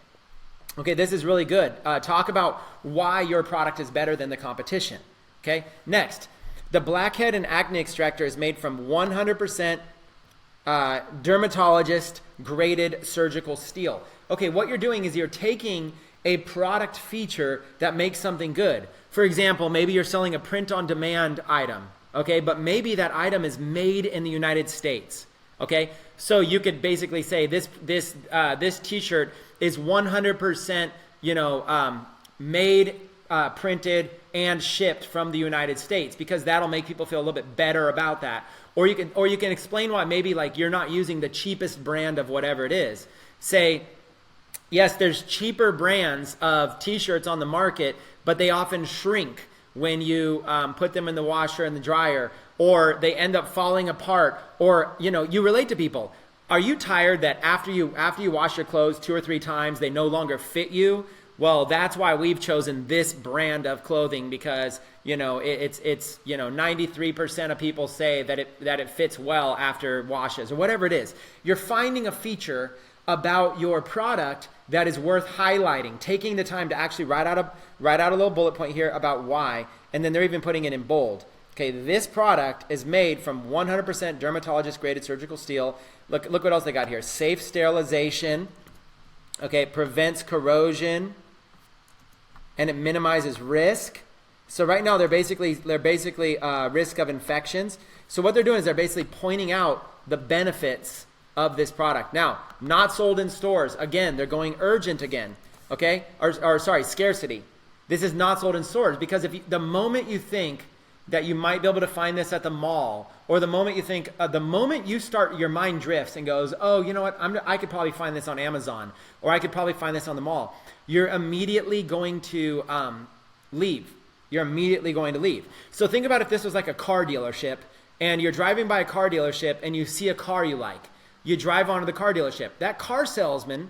Okay, this is really good. Talk about why your product is better than the competition. Okay, next, the blackhead and acne extractor is made from 100% dermatologist graded surgical steel. Okay, what you're doing is you're taking a product feature that makes something good. For example, maybe you're selling a print-on-demand item, okay, but maybe that item is made in the United States, okay? So you could basically say this T-shirt is 100%, made, printed, and shipped from the United States, because that'll make people feel a little bit better about that. Or you can explain why maybe like you're not using the cheapest brand of whatever it is. Say, yes, there's cheaper brands of T-shirts on the market, but they often shrink when you put them in the washer and the dryer, or they end up falling apart, or you relate to people. Are you tired that after you wash your clothes 2 or 3 times, they no longer fit you? Well, that's why we've chosen this brand of clothing, because it's 93% of people say that it fits well after washes, or whatever it is. You're finding a feature about your product that is worth highlighting, taking the time to actually write out a little bullet point here about why, and then they're even putting it in bold. Okay, this product is made from 100% dermatologist graded surgical steel. Look what else they got here. Safe sterilization. Okay, prevents corrosion, and it minimizes risk. So right now they're basically risk of infections. So what they're doing is they're basically pointing out the benefits of this product. Now, not sold in stores. Again, they're going urgent again. Okay, or sorry, scarcity. This is not sold in stores, because the moment you think that you might be able to find this at the mall, or the moment you start, your mind drifts and goes, oh, you know what, I could probably find this on Amazon, or I could probably find this on the mall. You're immediately going to leave. You're immediately going to leave. So think about if this was like a car dealership, and you're driving by a car dealership and you see a car you like. You drive onto the car dealership. That car salesman,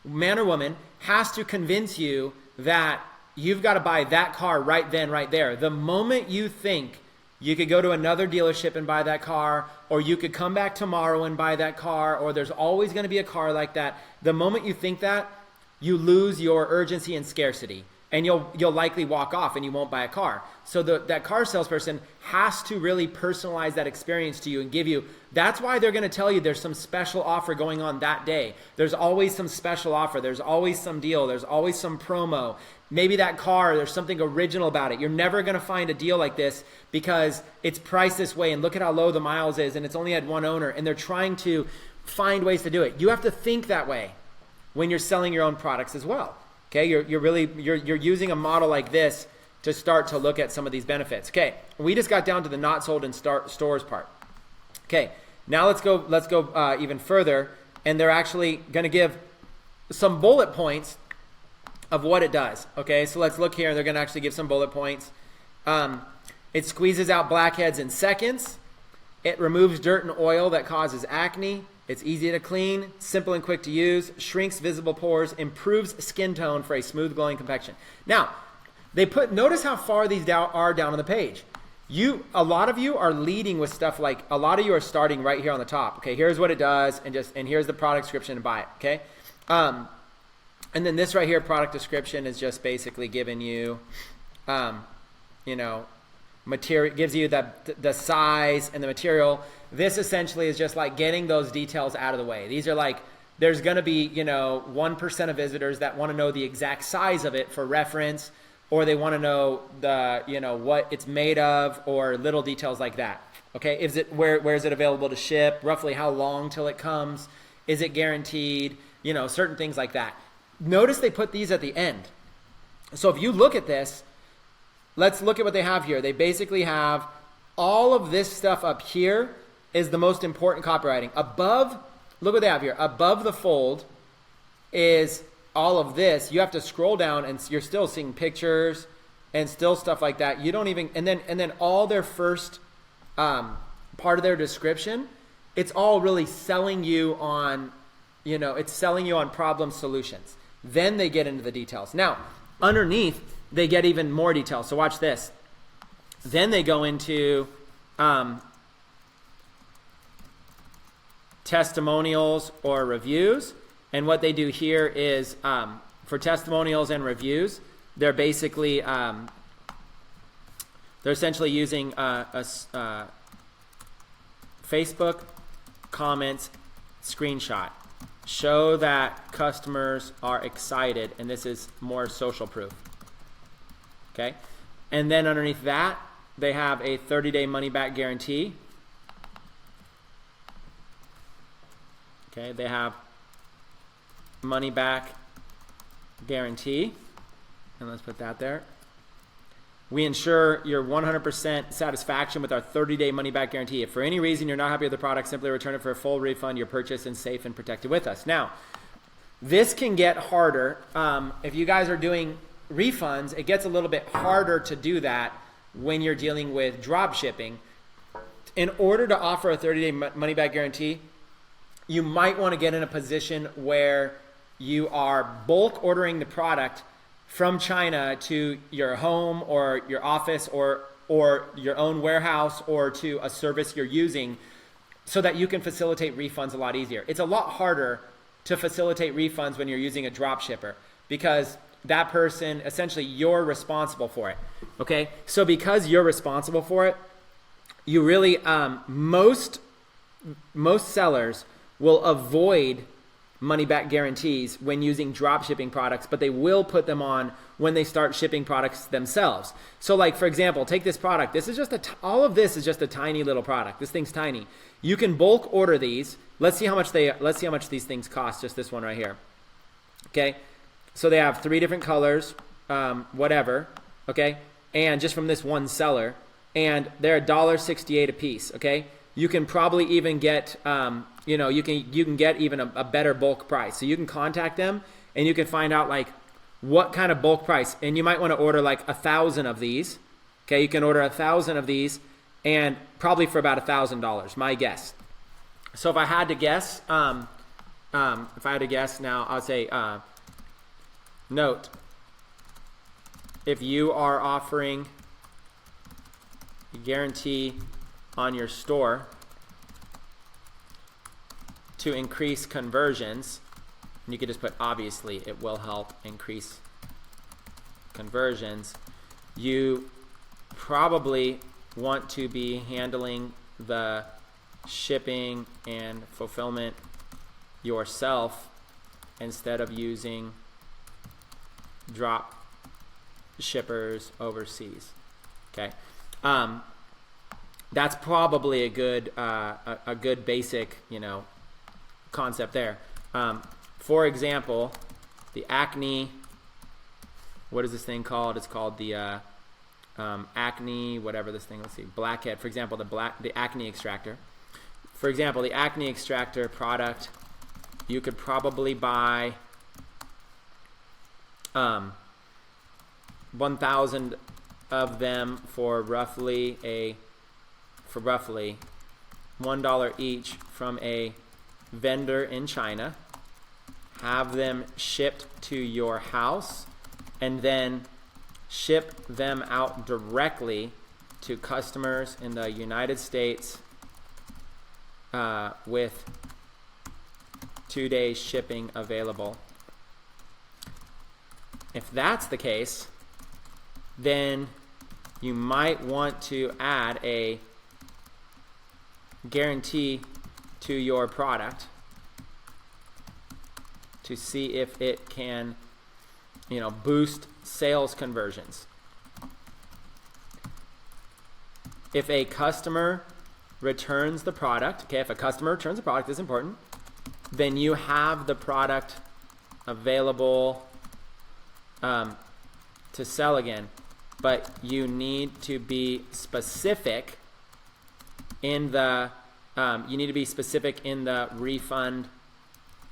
man or woman, has to convince you that you've got to buy that car right then, right there. The moment you think you could go to another dealership and buy that car, or you could come back tomorrow and buy that car, or there's always going to be a car like that, the moment you think that, you lose your urgency and scarcity, and you'll likely walk off and you won't buy a car. So that car salesperson has to really personalize that experience to you and give you. That's why they're going to tell you there's some special offer going on that day. There's always some special offer. There's always some deal. There's always some promo. Maybe that car, there's something original about it. You're never going to find a deal like this because it's priced this way, and look at how low the miles is, and it's only had one owner, and they're trying to find ways to do it. You have to think that way when you're selling your own products as well. Okay, you're using a model like this to start to look at some of these benefits. Okay, we just got down to the not sold in stores part. Okay, now let's go even further, and they're actually going to give some bullet points of what it does. Okay, so let's look here, and they're going to actually give some bullet points. It squeezes out blackheads in seconds. It removes dirt and oil that causes acne. It's easy to clean, simple and quick to use, shrinks visible pores, improves skin tone for a smooth glowing complexion. Now, notice how far these are down on the page. A lot of you are leading with stuff like, a lot of you are starting right here on the top. Okay, here's what it does, and here's the product description, and buy it. Okay, and then this right here, product description, is just basically giving you, material, gives you the size and the material. This essentially is just like getting those details out of the way. These are like, there's going to be 1% of visitors that want to know the exact size of it for reference, or they want to know what it's made of, or little details like that. Okay, where is it available to ship? Roughly how long till it comes? Is it guaranteed? Certain things like that. Notice they put these at the end. So if you look at this, let's look at what they have here. They basically have all of this stuff up here is the most important copywriting. Above, look what they have here. Above the fold is all of this. You have to scroll down, and you're still seeing pictures and still stuff like that. You don't even, and then all their first part of their description, it's all really selling you on, it's selling you on problem solutions. Then they get into the details. Now, underneath, they get even more details. So watch this. Then they go into testimonials or reviews. And what they do here is for testimonials and reviews, they're basically they're essentially using Facebook comments screenshot. Show that customers are excited, and this is more social proof. Okay, and then underneath that, they have a 30-day money-back guarantee. Okay, they have money-back guarantee, and let's put that there. We ensure your 100% satisfaction with our 30-day money-back guarantee. If for any reason you're not happy with the product, simply return it for a full refund. Your purchase is safe and protected with us. Now, this can get harder if you guys are doing refunds, it gets a little bit harder to do that when you're dealing with drop shipping. In order to offer a 30-day money-back guarantee, you might want to get in a position where you are bulk ordering the product from China to your home or your office or your own warehouse or to a service you're using, so that you can facilitate refunds a lot easier. It's a lot harder to facilitate refunds when you're using a drop shipper, because that person, essentially you're responsible for it, okay? So because you're responsible for it, you really, most sellers will avoid money-back guarantees when using drop shipping products, but they will put them on when they start shipping products themselves. So like, for example, take this product. This is just all of this is just a tiny little product. This thing's tiny. You can bulk order these. Let's see how much these things cost, just this one right here. Okay? So they have 3 different colors, whatever, okay? And just from this one seller, and they're $1.68 a piece, okay? You can probably even get you can get even a better bulk price. So you can contact them and you can find out like what kind of bulk price, and you might want to order like 1,000 of these. Okay, you can order 1,000 of these, and probably for about $1,000, my guess. So if I had to guess, now, I'll say, note, if you are offering a guarantee on your store to increase conversions, and you could just put obviously it will help increase conversions, you probably want to be handling the shipping and fulfillment yourself instead of using drop shippers overseas. Okay, that's probably a good basic concept there. For example, the acne, what is this thing called? It's called the acne, whatever this thing, let's see, blackhead. For example, the acne extractor. For example, the acne extractor product, you could probably buy 1,000 of them for roughly $1 each from a vendor in China, have them shipped to your house, and then ship them out directly to customers in the United States with 2 days shipping available. If that's the case, then you might want to add a guarantee to your product to see if it can, boost sales conversions. If a customer returns the product, okay, if a customer returns the product, this is important, then you have the product available to sell again, but you need to be specific in the refund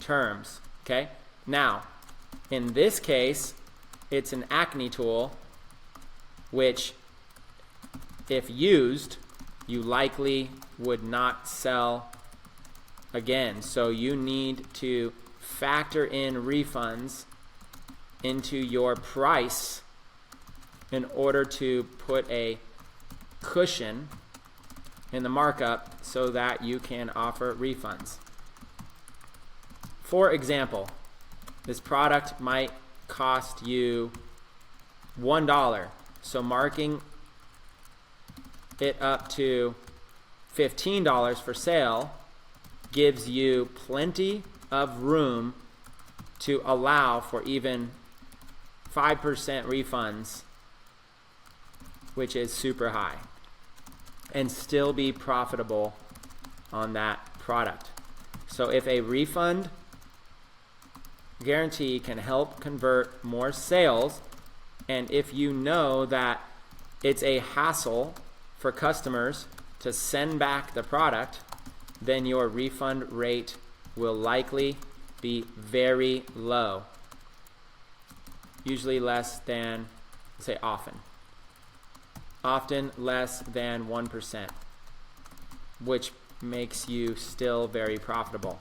terms. Okay, now in this case it's an acne tool, which if used you likely would not sell again, so you need to factor in refunds into your price in order to put a cushion in the markup so that you can offer refunds. For example, this product might cost you $1, so marking it up to $15 for sale gives you plenty of room to allow for even 5% refunds, which is super high, and still be profitable on that product. So if a refund guarantee can help convert more sales, and if you know that it's a hassle for customers to send back the product, then your refund rate will likely be very low. usually less than, say often less than 1%, which makes you still very profitable.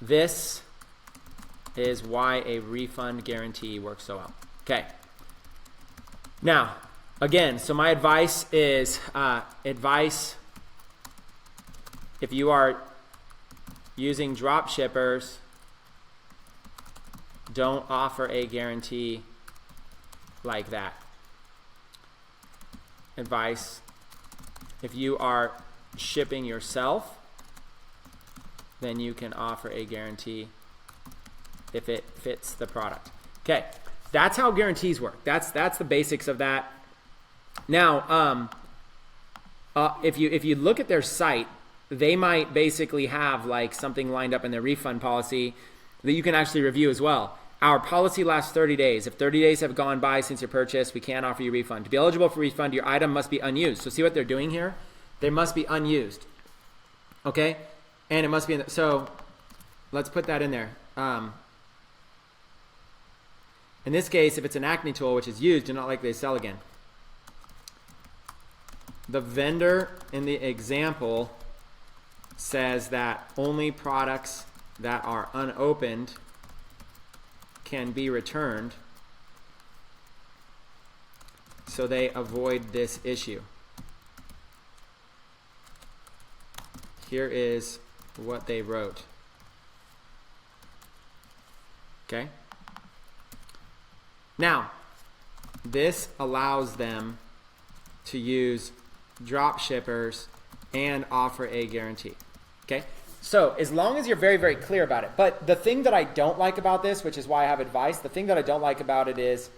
This is why a refund guarantee works so well. Okay. Now, again, so my advice is, if you are using drop shippers, don't offer a guarantee like that. Advice, if you are shipping yourself, then you can offer a guarantee if it fits the product. Okay, that's how guarantees work. That's the basics of that. Now, if you look at their site, they might basically have like something lined up in their refund policy that you can actually review as well. Our policy lasts 30 days. If 30 days have gone by since your purchase, we can't offer you a refund. To be eligible for refund, your item must be unused. So see what they're doing here? They must be unused. Okay? And it must be so let's put that in there. In this case, if it's an acne tool which is used and not likely to sell again, the vendor in the example says that only products that are unopened can be returned, so they avoid this issue. Here is what they wrote. Okay? Now, this allows them to use drop shippers and offer a guarantee. Okay? So as long as you're very, very clear about it. But the thing that I don't like about this, which is why I have advice, the thing that I don't like about it is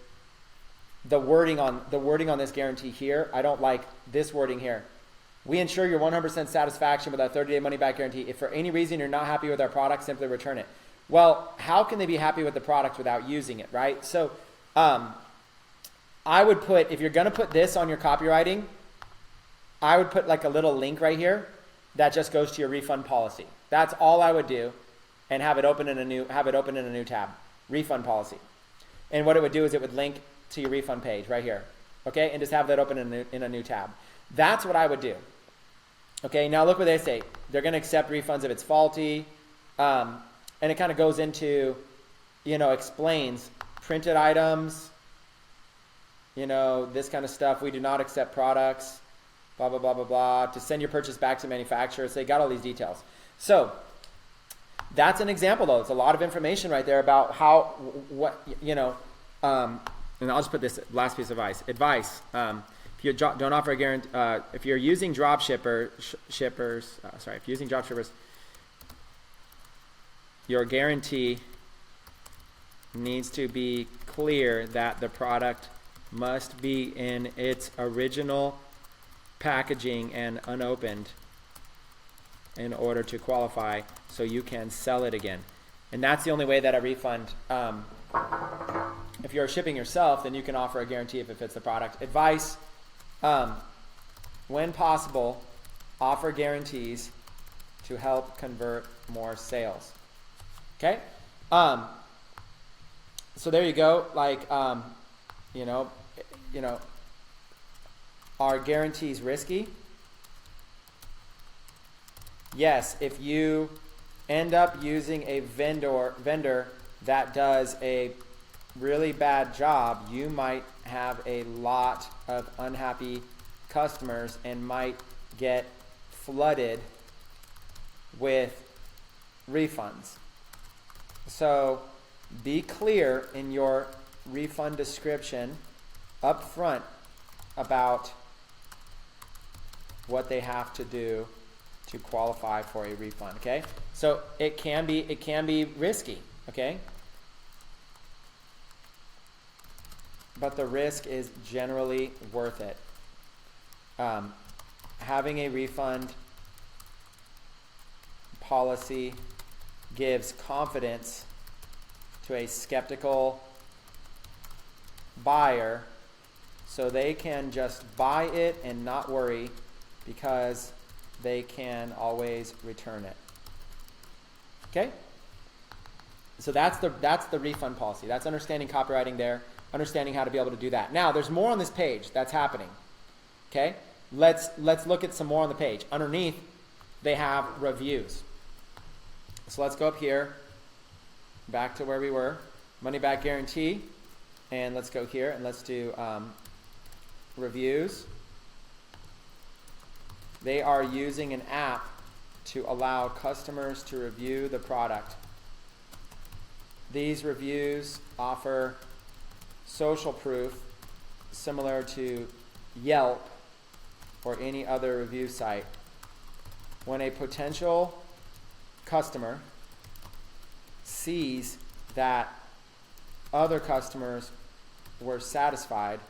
the wording on this guarantee here. I don't like this wording here. We ensure your 100% satisfaction with our 30-day money-back guarantee. If for any reason you're not happy with our product, simply return it. Well, how can they be happy with the product without using it, right? So I would put, if you're going to put this on your copywriting, I would put like a little link right here that just goes to your refund policy. That's all I would do, and have it open in a new tab, refund policy. And what it would do is it would link to your refund page right here, okay? And just have that open in a new tab. That's what I would do. Okay, now look what they say. They're going to accept refunds if it's faulty, and it kind of goes into, explains printed items, this kind of stuff. We do not accept products. Blah, blah, blah, blah, blah, to send your purchase back to manufacturer. So they got all these details. So that's an example, though. It's a lot of information right there about how, and I'll just put this last piece of advice. If you don't offer a guarantee, if you're using drop shippers, your guarantee needs to be clear that the product must be in its original packaging and unopened in order to qualify, so you can sell it again. And that's the only way that a refund, if you're shipping yourself, then you can offer a guarantee if it fits the product. Advice, when possible, offer guarantees to help convert more sales. Okay? So there you go. Like, are guarantees risky? Yes, if you end up using a vendor that does a really bad job, you might have a lot of unhappy customers and might get flooded with refunds. So be clear in your refund description up front about what they have to do to qualify for a refund. Okay, so it can be risky. Okay, but the risk is generally worth it. Having a refund policy gives confidence to a skeptical buyer, so they can just buy it and not worry, because they can always return it. Okay? So that's the refund policy. That's understanding copywriting there, understanding how to be able to do that. Now, there's more on this page that's happening. Okay? Let's look at some more on the page. Underneath, they have reviews. So let's go up here, back to where we were, money back guarantee, and let's go here and let's do reviews. They are using an app to allow customers to review the product. These reviews offer social proof similar to Yelp or any other review site. When a potential customer sees that other customers were satisfied,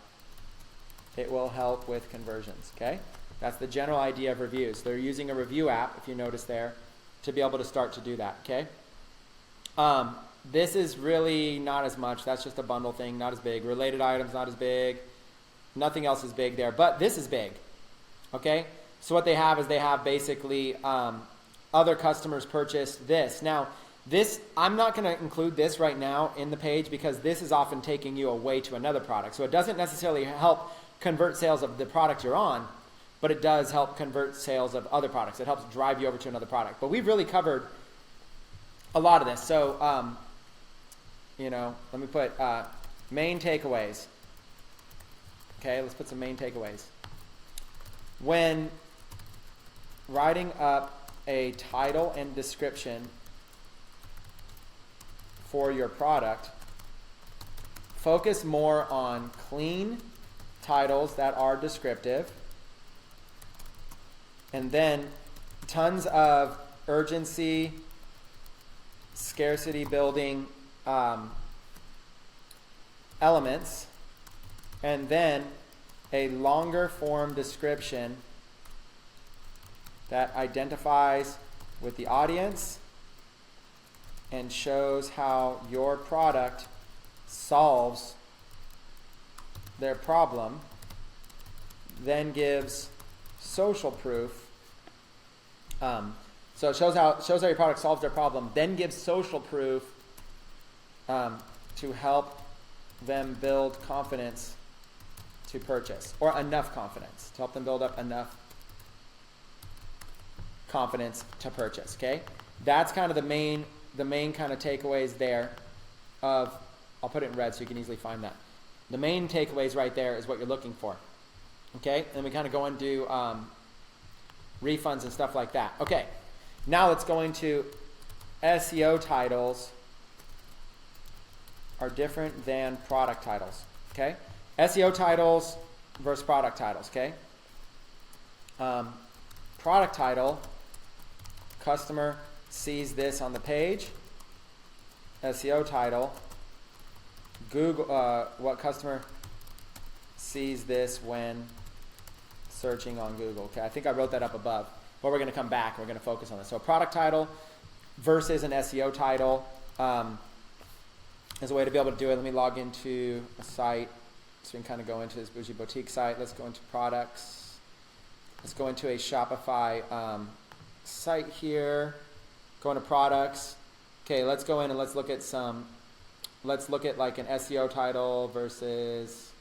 it will help with conversions, okay? That's the general idea of reviews. They're using a review app, if you notice there, to be able to start to do that, okay? This is really not as much. That's just a bundle thing, not as big. Related items, not as big. Nothing else is big there, but this is big, okay? So what they have is they have basically other customers purchased this. Now, this, I'm not going to include this right now in the page because this is often taking you away to another product. So it doesn't necessarily help convert sales of the product you're on, but it does help convert sales of other products. It helps drive you over to another product. But we've really covered a lot of this. So, let me put main takeaways. Okay, let's put some main takeaways. When writing up a title and description for your product, focus more on clean titles that are descriptive, and then tons of urgency, scarcity building elements, and then a longer form description that identifies with the audience and shows how your product solves their problem, then gives social proof. So it shows how your product solves their problem, then gives social proof to help them build confidence to purchase, or enough confidence to help them build up enough confidence to purchase. Okay, that's kind of the main kind of takeaways there. I'll put it in red so you can easily find that. The main takeaways right there is what you're looking for. Okay, and we kind of go into refunds and stuff like that. Okay, now let's go into SEO titles are different than product titles. Okay, SEO titles versus product titles. Okay, product title, customer sees this on the page. SEO title, Google, what customer sees this when searching on Google. Okay, I think I wrote that up above, but we're going to come back and we're going to focus on this. So product title versus an SEO title is a way to be able to do it. Let me log into a site so we can kind of go into this bougie boutique site. Let's go into products. Let's go into a Shopify site here. Go into products. Okay, let's go in and let's look at like an SEO title versus,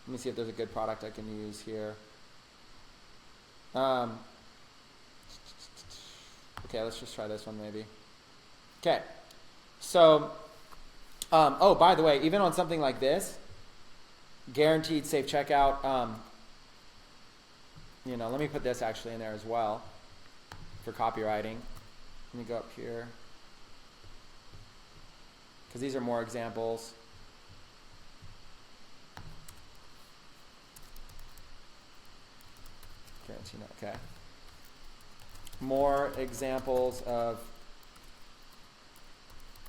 let me see if there's a good product I can use here. Okay, let's just try this one maybe. Okay, so, oh, by the way, even on something like this, guaranteed safe checkout, let me put this actually in there as well for copywriting. Let me go up here, because these are more examples. Okay. More examples of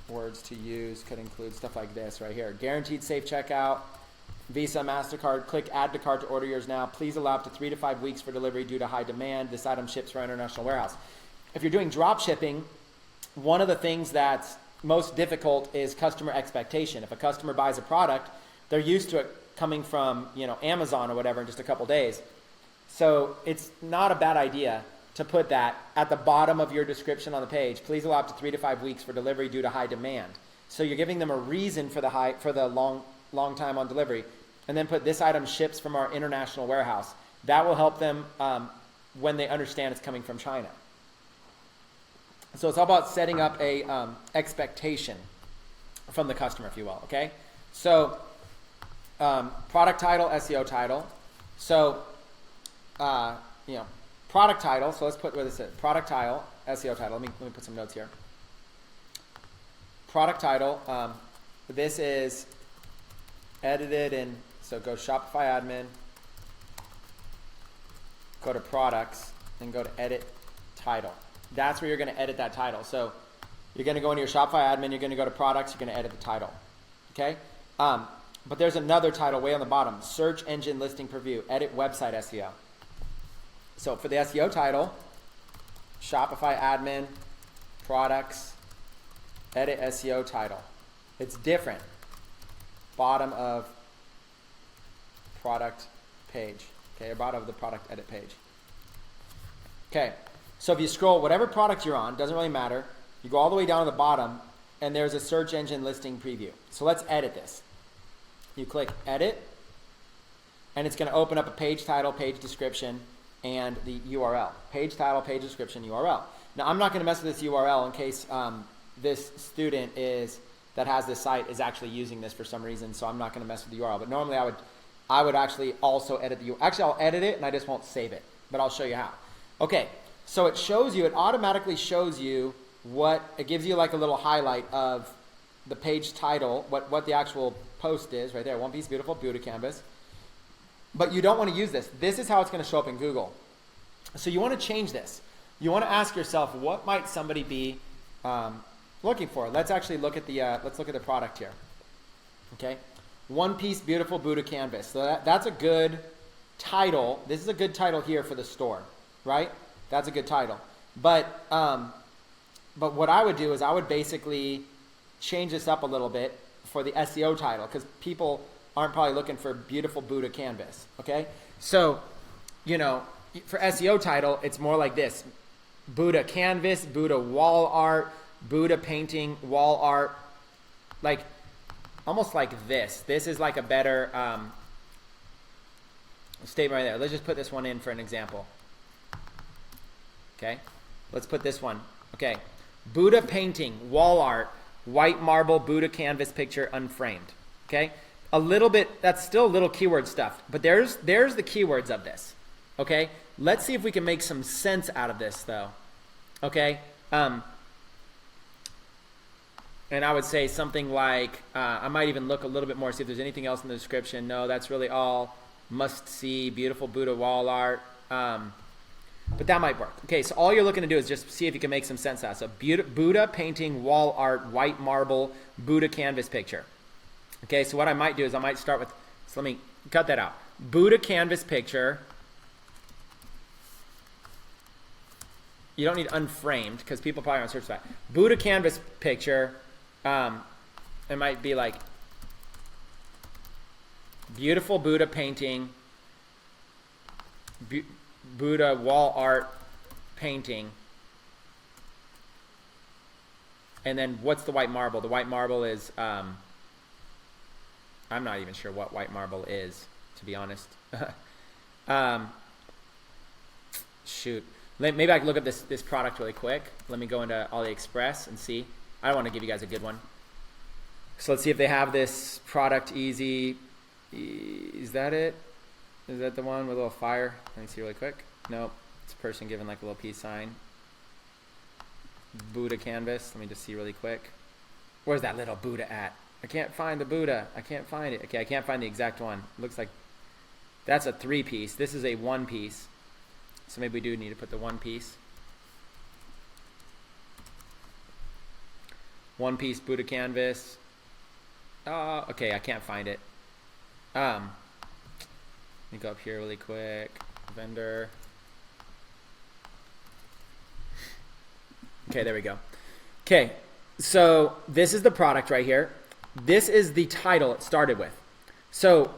words to use could include stuff like this right here. Guaranteed safe checkout, Visa, MasterCard, click add to cart to order yours now. Please allow up to 3 to 5 weeks for delivery due to high demand. This item ships from our international warehouse. If you're doing drop shipping, one of the things that's most difficult is customer expectation. If a customer buys a product, they're used to it coming from, Amazon or whatever in just a couple days. So it's not a bad idea to put that at the bottom of your description on the page. Please allow up to 3 to 5 weeks for delivery due to high demand. So you're giving them a reason for the long time on delivery. And then put, this item ships from our international warehouse. That will help them when they understand it's coming from China. So it's all about setting up a expectation from the customer, if you will, okay? So product title, SEO title. So, product title. So let's put, what is it? Product title, SEO title. Let me put some notes here. Product title. This is edited in, so go Shopify admin, go to products, and go to edit title. That's where you're going to edit that title. So you're going to go into your Shopify admin, you're going to go to products, you're going to edit the title. Okay? But there's another title way on the bottom, search engine listing preview, edit website SEO. So for the SEO title, Shopify admin, products, edit SEO title. It's different. Bottom of product page. Okay, or bottom of the product edit page. Okay, so if you scroll, whatever product you're on, doesn't really matter. You go all the way down to the bottom, and there's a search engine listing preview. So let's edit this. You click edit, and it's going to open up a page title, page description, and the URL. Page title, page description, URL. Now, I'm not going to mess with this URL in case this student that has this site is actually using this for some reason, so I'm not going to mess with the URL. But normally I would actually also edit the URL. Actually, I'll edit it, and I just won't save it, but I'll show you how. Okay, so it automatically shows you it gives you like a little highlight of the page title, what the actual post is right there. One Piece Beautiful Buddha Canvas. But you don't want to use this. This is how it's going to show up in Google. So you want to change this. You want to ask yourself, what might somebody be looking for? Let's actually look at the product here. Okay, One Piece Beautiful Buddha Canvas. So that's a good title. This is a good title here for the store, right? That's a good title. But what I would do is I would basically change this up a little bit for the SEO title, because people aren't probably looking for beautiful Buddha canvas. Okay, so for SEO title, it's more like this: Buddha canvas, Buddha wall art, Buddha painting, wall art, like almost like this. This is like a better statement right there. Let's just put this one in for an example. Okay, let's put this one. Okay, Buddha painting, wall art, white marble Buddha canvas picture unframed. Okay, a little bit, that's still a little keyword stuff, but there's the keywords of this. Okay, let's see if we can make some sense out of this though. Okay, and I would say something like, I might even look a little bit more, see if there's anything else in the description. No, that's really all. Must see, beautiful Buddha wall art. But that might work. Okay, so all you're looking to do is just see if you can make some sense out of it. So Buddha painting, wall art, white marble, Buddha canvas picture. Okay, so what I might do is I might start with, so let me cut that out. Buddha canvas picture. You don't need unframed because people probably aren't search that. Buddha canvas picture. It might be like beautiful Buddha painting, Buddha wall art painting, and then what's the white marble? The white marble is, I'm not even sure what white marble is, to be honest. Shoot. Maybe I can look up this product really quick. Let me go into AliExpress and see. I don't want to give you guys a good one. So let's see if they have this product easy. Is that it? Is that the one with a little fire? Let me see really quick. Nope. It's a person giving like a little peace sign. Buddha canvas. Let me just see really quick. Where's that little Buddha at? I can't find the Buddha. I can't find it. Okay, I can't find the exact one. Looks like that's a 3-piece. This is a 1-piece. So maybe we do need to put the 1-piece. 1-piece Buddha canvas. Okay, I can't find it. Let me go up here really quick. Vendor. Okay, there we go. Okay, so this is the product right here. This is the title it started with. So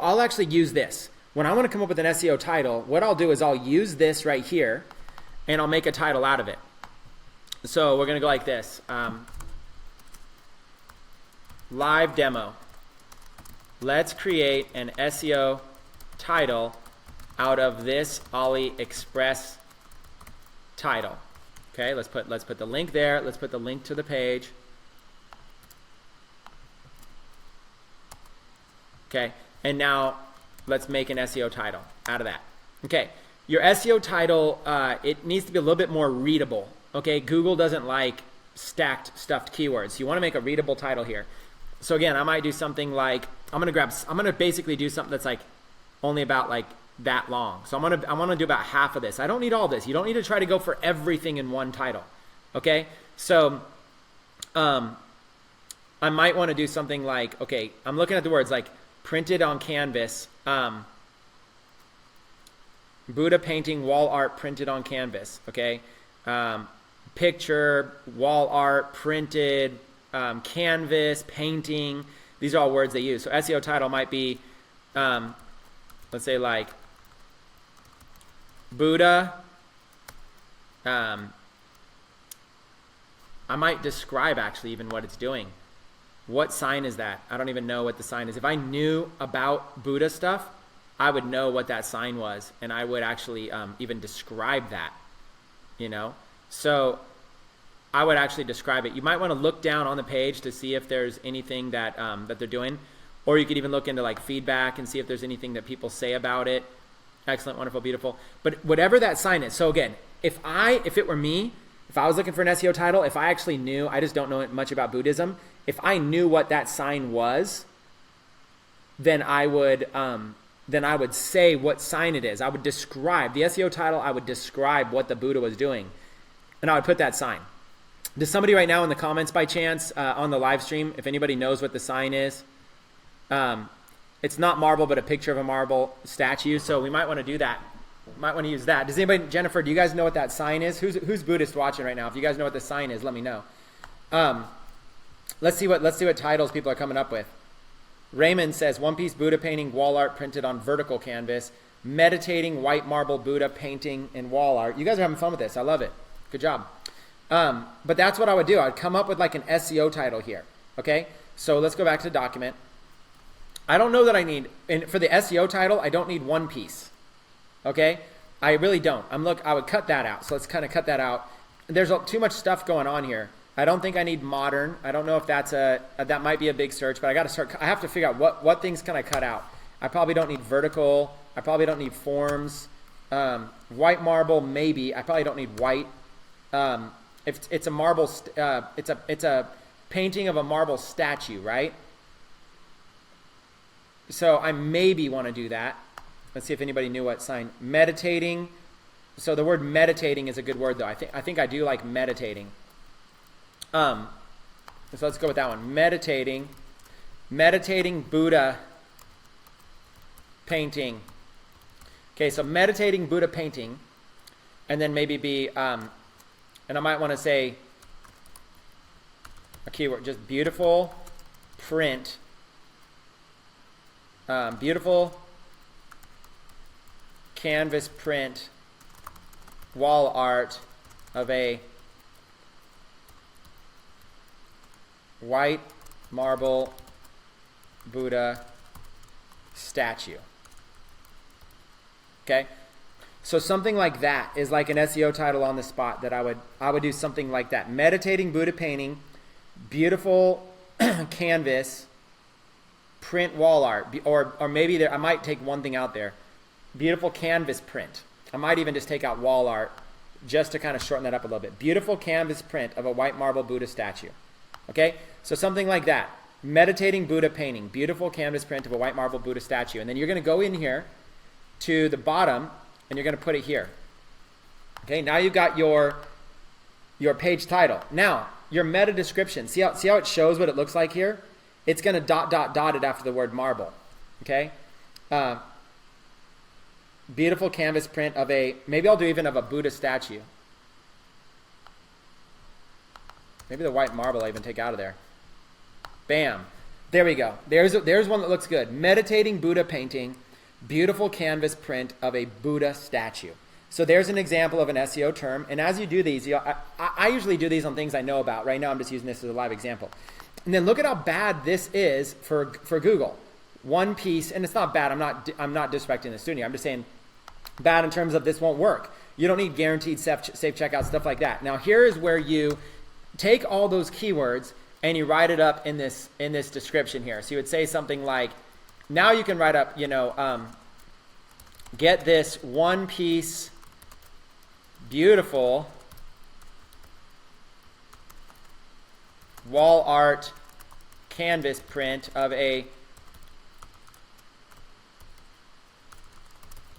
I'll actually use this. When I want to come up with an SEO title, what I'll do is I'll use this right here, and I'll make a title out of it. So we're going to go like this. live demo. Let's create an SEO title out of this AliExpress title. Okay, let's put the link there. Let's put the link to the page. Okay, and now let's make an SEO title out of that. Okay, your SEO title, it needs to be a little bit more readable. Okay, Google doesn't like stuffed keywords. You want to make a readable title here. So again, I might do something like, I'm gonna basically do something that's like only about like that long. So I want to do about half of this. I don't need all this. You don't need to try to go for everything in one title. Okay, so I might want to do something like, okay, I'm looking at the words like printed on canvas, Buddha painting, wall art printed on canvas. Okay, picture, wall art, printed, canvas, painting. These are all words they use. So SEO title might be, let's say like Buddha. I might describe actually even what it's doing. What sign is that? I don't even know what the sign is. If I knew about Buddha stuff, I would know what that sign was, and I would actually even describe that, you know? So I would actually describe it. You might want to look down on the page to see if there's anything that that they're doing, or you could even look into like feedback and see if there's anything that people say about it. Excellent, wonderful, beautiful. But whatever that sign is. So again, if it were me, if I was looking for an SEO title, if I actually knew, I just don't know much about Buddhism. If I knew what that sign was, then I would say what sign it is. I would describe the SEO title. I would describe what the Buddha was doing, and I would put that sign. Does somebody right now in the comments by chance on the live stream, if anybody knows what the sign is? It's not marble, but a picture of a marble statue. So we might want to do that. Might want to use that. Does anybody, Jennifer, do you guys know what that sign is? Who's Buddhist watching right now? If you guys know what the sign is, let me know. Let's see what titles people are coming up with. Raymond says, one piece Buddha painting, wall art printed on vertical canvas, meditating white marble Buddha painting in wall art. You guys are having fun with this. I love it. Good job. But that's what I would do. I'd come up with like an SEO title here. Okay, so let's go back to the document. I don't know that I need, and for the SEO title, I don't need one piece. Okay, I really don't. I would cut that out. So let's kind of cut that out. There's too much stuff going on here. I don't think I need modern. I don't know if that might be a big search, but I have to figure out what things can I cut out. I probably don't need vertical. I probably don't need forms. White marble, maybe. I probably don't need white. If it's a marble, it's a painting of a marble statue, right? So I maybe want to do that. Let's see if anybody knew what sign. Meditating. So the word meditating is a good word, though. I think I do like meditating. So let's go with that one. Meditating Buddha painting. Okay, so meditating Buddha painting, and then maybe be, and I might want to say a keyword, just beautiful print, beautiful canvas print, wall art of a white marble Buddha statue. Okay, so something like that is like an SEO title on the spot that I would do something like that. Meditating Buddha painting, beautiful canvas, print wall art, or maybe I might take one thing out there. Beautiful canvas print. I might even just take out wall art just to kind of shorten that up a little bit. Beautiful canvas print of a white marble Buddha statue. Okay, so something like that. Meditating Buddha painting, beautiful canvas print of a white marble Buddha statue. And then you're going to go in here to the bottom and you're going to put it here. Okay, now you've got your page title. Now, your meta description. See how it shows what it looks like here? It's going to dot it after the word marble. Okay? Beautiful canvas print of maybe I'll do even of a Buddha statue. Maybe the white marble I even take out of there. Bam. There we go. There's one that looks good. Meditating Buddha painting, beautiful canvas print of a Buddha statue. So there's an example of an SEO term. And as you do these, I usually do these on things I know about. Right now I'm just using this as a live example. And then look at how bad this is for Google. One piece, and it's not bad. I'm not disrespecting the student. I'm just saying bad in terms of this won't work. You don't need guaranteed safe checkout, stuff like that. Now here is where you take all those keywords and you write it up in this description here. So you would say something like, now you can write up, get this one piece beautiful wall art canvas print of a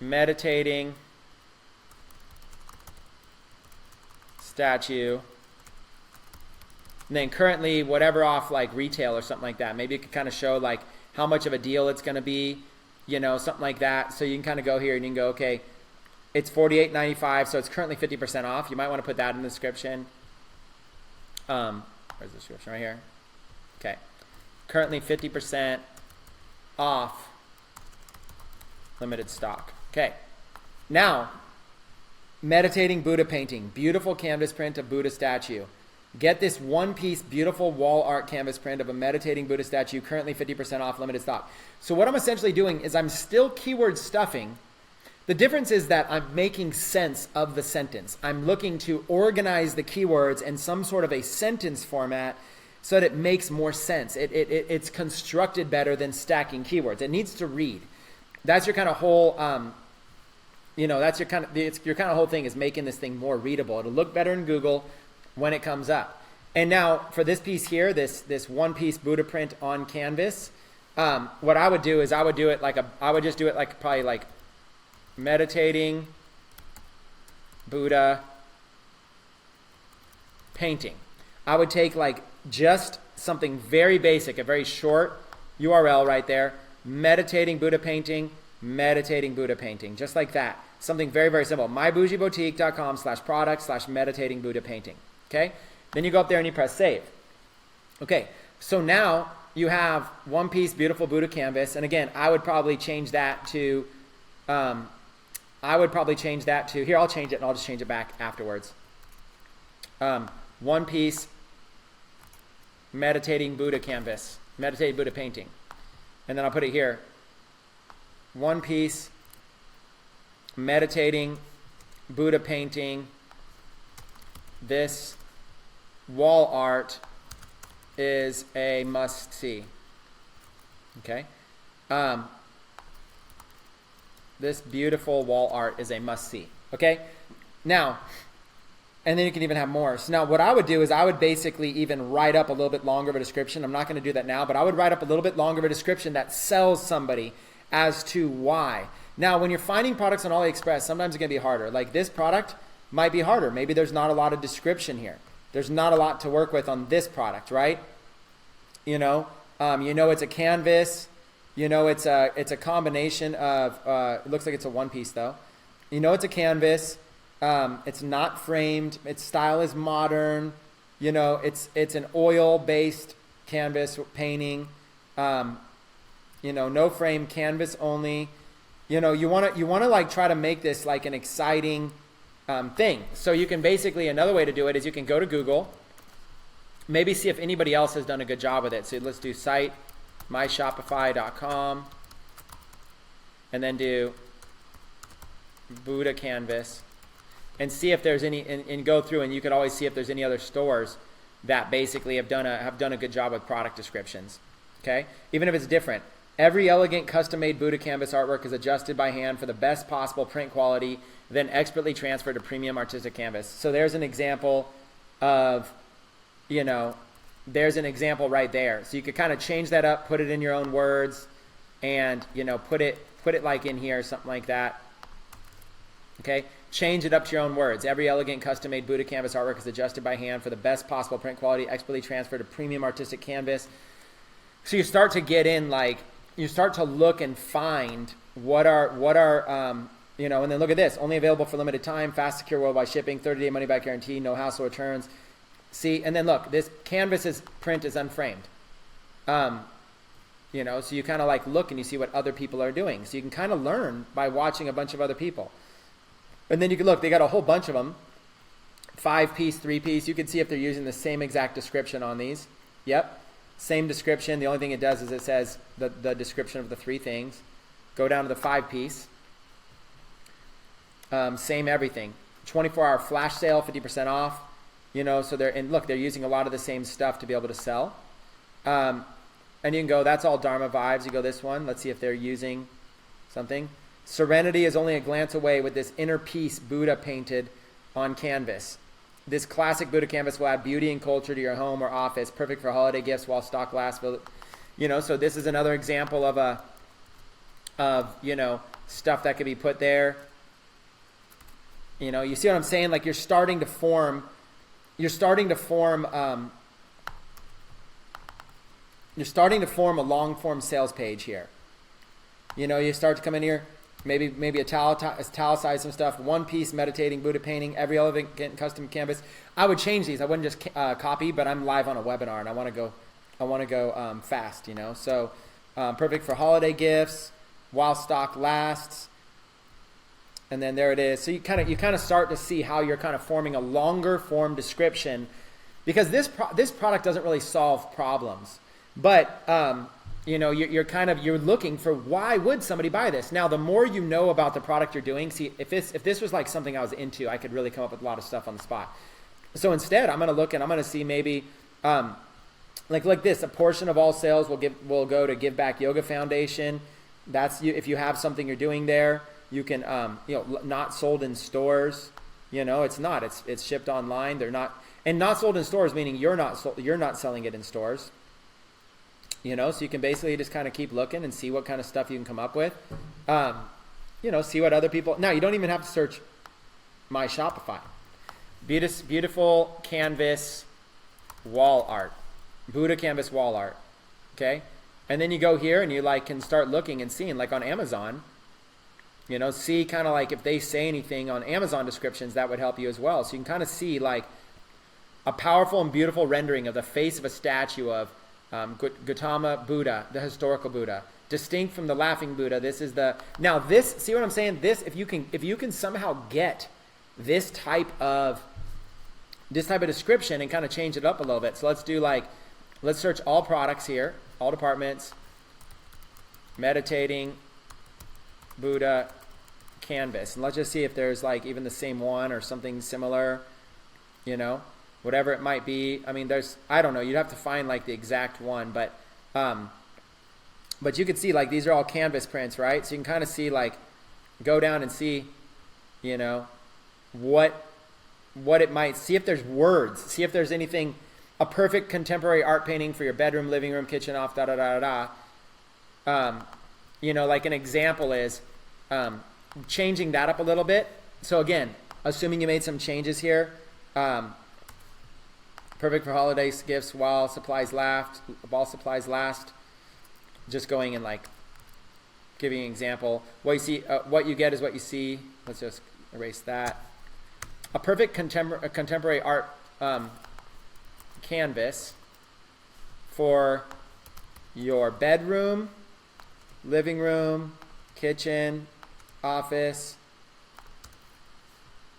meditating statue. And then currently whatever off like retail or something like that. Maybe you could kind of show like how much of a deal it's going to be, something like that. So you can kind of go here and you can go, okay, it's $48.95, so it's currently 50% off. You might want to put that in the description. Where's the description? Right here. Okay. Currently 50% off, limited stock. Okay. Now, meditating Buddha painting. Beautiful canvas print of Buddha statue. Get this one piece beautiful wall art canvas print of a meditating Buddha statue, currently 50% off, limited stock. So what I'm essentially doing is I'm still keyword stuffing. The difference is that I'm making sense of the sentence. I'm looking to organize the keywords in some sort of a sentence format so that it makes more sense. It's constructed better than stacking keywords. It needs to read. That's your kind of whole, that's your kind of whole thing is making this thing more readable. It'll look better in Google when it comes up. And now for this piece here, this one piece Buddha print on canvas, what I would do is I would just do it like probably like meditating Buddha painting. I would take like just something very basic, a very short URL right there, meditating Buddha painting, just like that. Something very, very simple. mybougieboutique.com/product/meditating Buddha painting. Okay? Then you go up there and you press save. Okay, so now you have one piece beautiful Buddha canvas, and again, I would probably change that to here, I'll change it and I'll just change it back afterwards. One piece meditating Buddha canvas, meditating Buddha painting. And then I'll put it here. One piece meditating Buddha painting. This wall art is a must-see. Okay? This beautiful wall art is a must-see. Okay? Now, and then you can even have more. So now what I would do is I would basically even write up a little bit longer of a description. I'm not going to do that now, but I would write up a little bit longer of a description that sells somebody as to why. Now, when you're finding products on AliExpress, sometimes it's going to be harder. Like this product might be harder. Maybe there's not a lot of description here. There's not a lot to work with on this product, right? It's a canvas. It's a combination of, it looks like it's a one piece though. It's a canvas. It's not framed. Its style is modern. It's an oil-based canvas painting. No frame, canvas only. You want to like try to make this like an exciting thing. So you can basically, another way to do it is you can go to Google, maybe see if anybody else has done a good job with it. So let's do site myshopify.com and then do Buddha canvas and see if there's any, and go through, and you can always see if there's any other stores that basically have done a good job with product descriptions. Okay, even if it's different. Every elegant custom-made Buddha canvas artwork is adjusted by hand for the best possible print quality, then expertly transferred to premium artistic canvas. So there's an example of, there's an example right there. So you could kind of change that up, put it in your own words, and put it like in here, something like that. Okay, change it up to your own words. Every elegant custom-made Buddha canvas artwork is adjusted by hand for the best possible print quality, expertly transferred to premium artistic canvas. So you start to get in you start to look and find what are and then look at this, only available for limited time, fast, secure, worldwide shipping, 30-day money-back guarantee, no hassle returns. See, and then look, this canvas's print is unframed. So you kind of look and you see what other people are doing. So you can kind of learn by watching a bunch of other people. And then you can look, they got a whole bunch of them, 5-piece, 3-piece. You can see if they're using the same exact description on these. Yep. Same description. The only thing it does is it says the description of the 3 things. Go down to the 5-piece. Same everything. 24-hour flash sale, 50% off. So they're using a lot of the same stuff to be able to sell. And you can go, that's all Dharma vibes. You go this one. Let's see if they're using something. Serenity is only a glance away with this inner peace Buddha painted on canvas. This classic Buddha canvas will add beauty and culture to your home or office. Perfect for holiday gifts while stock lasts. So this is another example of stuff that could be put there. You see what I'm saying? Like you're starting to form a long form sales page here. You start to come in here, maybe italicize some stuff. 1-piece meditating Buddha painting, every elegant custom canvas. I would change these. I wouldn't just copy, but I'm live on a webinar and I want to go fast. So perfect for holiday gifts while stock lasts. And then there it is. So you kind of start to see how you're kind of forming a longer form description, because this product doesn't really solve problems, but you're looking for why would somebody buy this. Now, the more you know about the product you're doing, see if this was like something I was into, I could really come up with a lot of stuff on the spot. So instead, I'm going to look and I'm going to see maybe like this. A portion of all sales will go to Give Back Yoga Foundation. That's if you have something you're doing there. You can, not sold in stores. It's shipped online. They're not, and not sold in stores meaning you're not selling it in stores. So you can basically just kind of keep looking and see what kind of stuff you can come up with. See what other people. Now you don't even have to search my Shopify. Beautiful canvas wall art, Buddha canvas wall art. Okay, and then you go here and you can start looking and seeing on Amazon. See kind of if they say anything on Amazon descriptions, that would help you as well. So you can kind of see a powerful and beautiful rendering of the face of a statue of Gautama Buddha, the historical Buddha, distinct from the laughing Buddha. This is see what I'm saying? This, if you can somehow get this type of description and kind of change it up a little bit. So let's do let's search all products here, all departments, meditating Buddha canvas, and let's just see if there's even the same one or something similar, whatever it might be. I mean, I don't know, you'd have to find the exact one, but you could see these are all canvas prints, right? So you can kind of see go down and see what it might, see if there's words, see if there's anything. A perfect contemporary art painting for your bedroom, living room, kitchen, off, da da da da da. An example is changing that up a little bit. So again, assuming you made some changes here, perfect for holiday gifts while supplies last. Just going and giving an example. What you see, what you get is what you see. Let's just erase that. A perfect contemporary art canvas for your bedroom, living room, kitchen, office.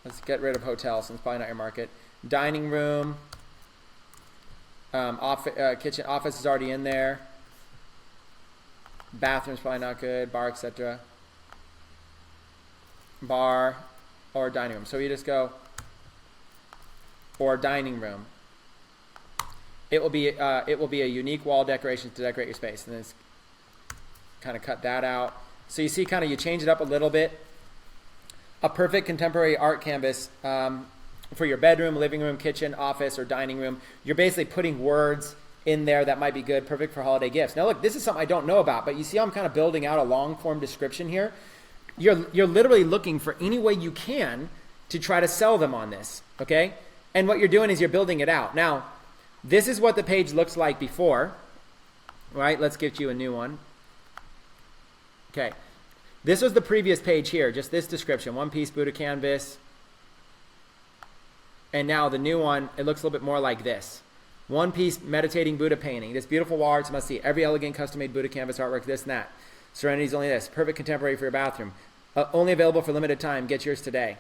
Let's get rid of hotel since it's probably not your market. Dining room, kitchen, office is already in there. Bathroom's probably not good. Bar, etc. Bar or dining room. So you just go or dining room. It will be a unique wall decoration to decorate your space, and then it's kind of cut that out. So you see, you change it up a little bit. A perfect contemporary art canvas for your bedroom, living room, kitchen, office, or dining room. You're basically putting words in there that might be good. Perfect for holiday gifts. Now look, this is something I don't know about, but you see how I'm kind of building out a long form description here. You're literally looking for any way you can to try to sell them on this, okay? And what you're doing is you're building it out. Now, this is what the page looks like before, right? Let's get you a new one. Okay, this was the previous page here, just this description, 1-piece Buddha canvas. And now the new one, it looks a little bit more like this. 1-piece meditating Buddha painting. This beautiful wall arts must see every elegant custom-made Buddha canvas artwork, this and that. Serenity is only this. Perfect contemporary for your bathroom. Only available for limited time. Get yours today.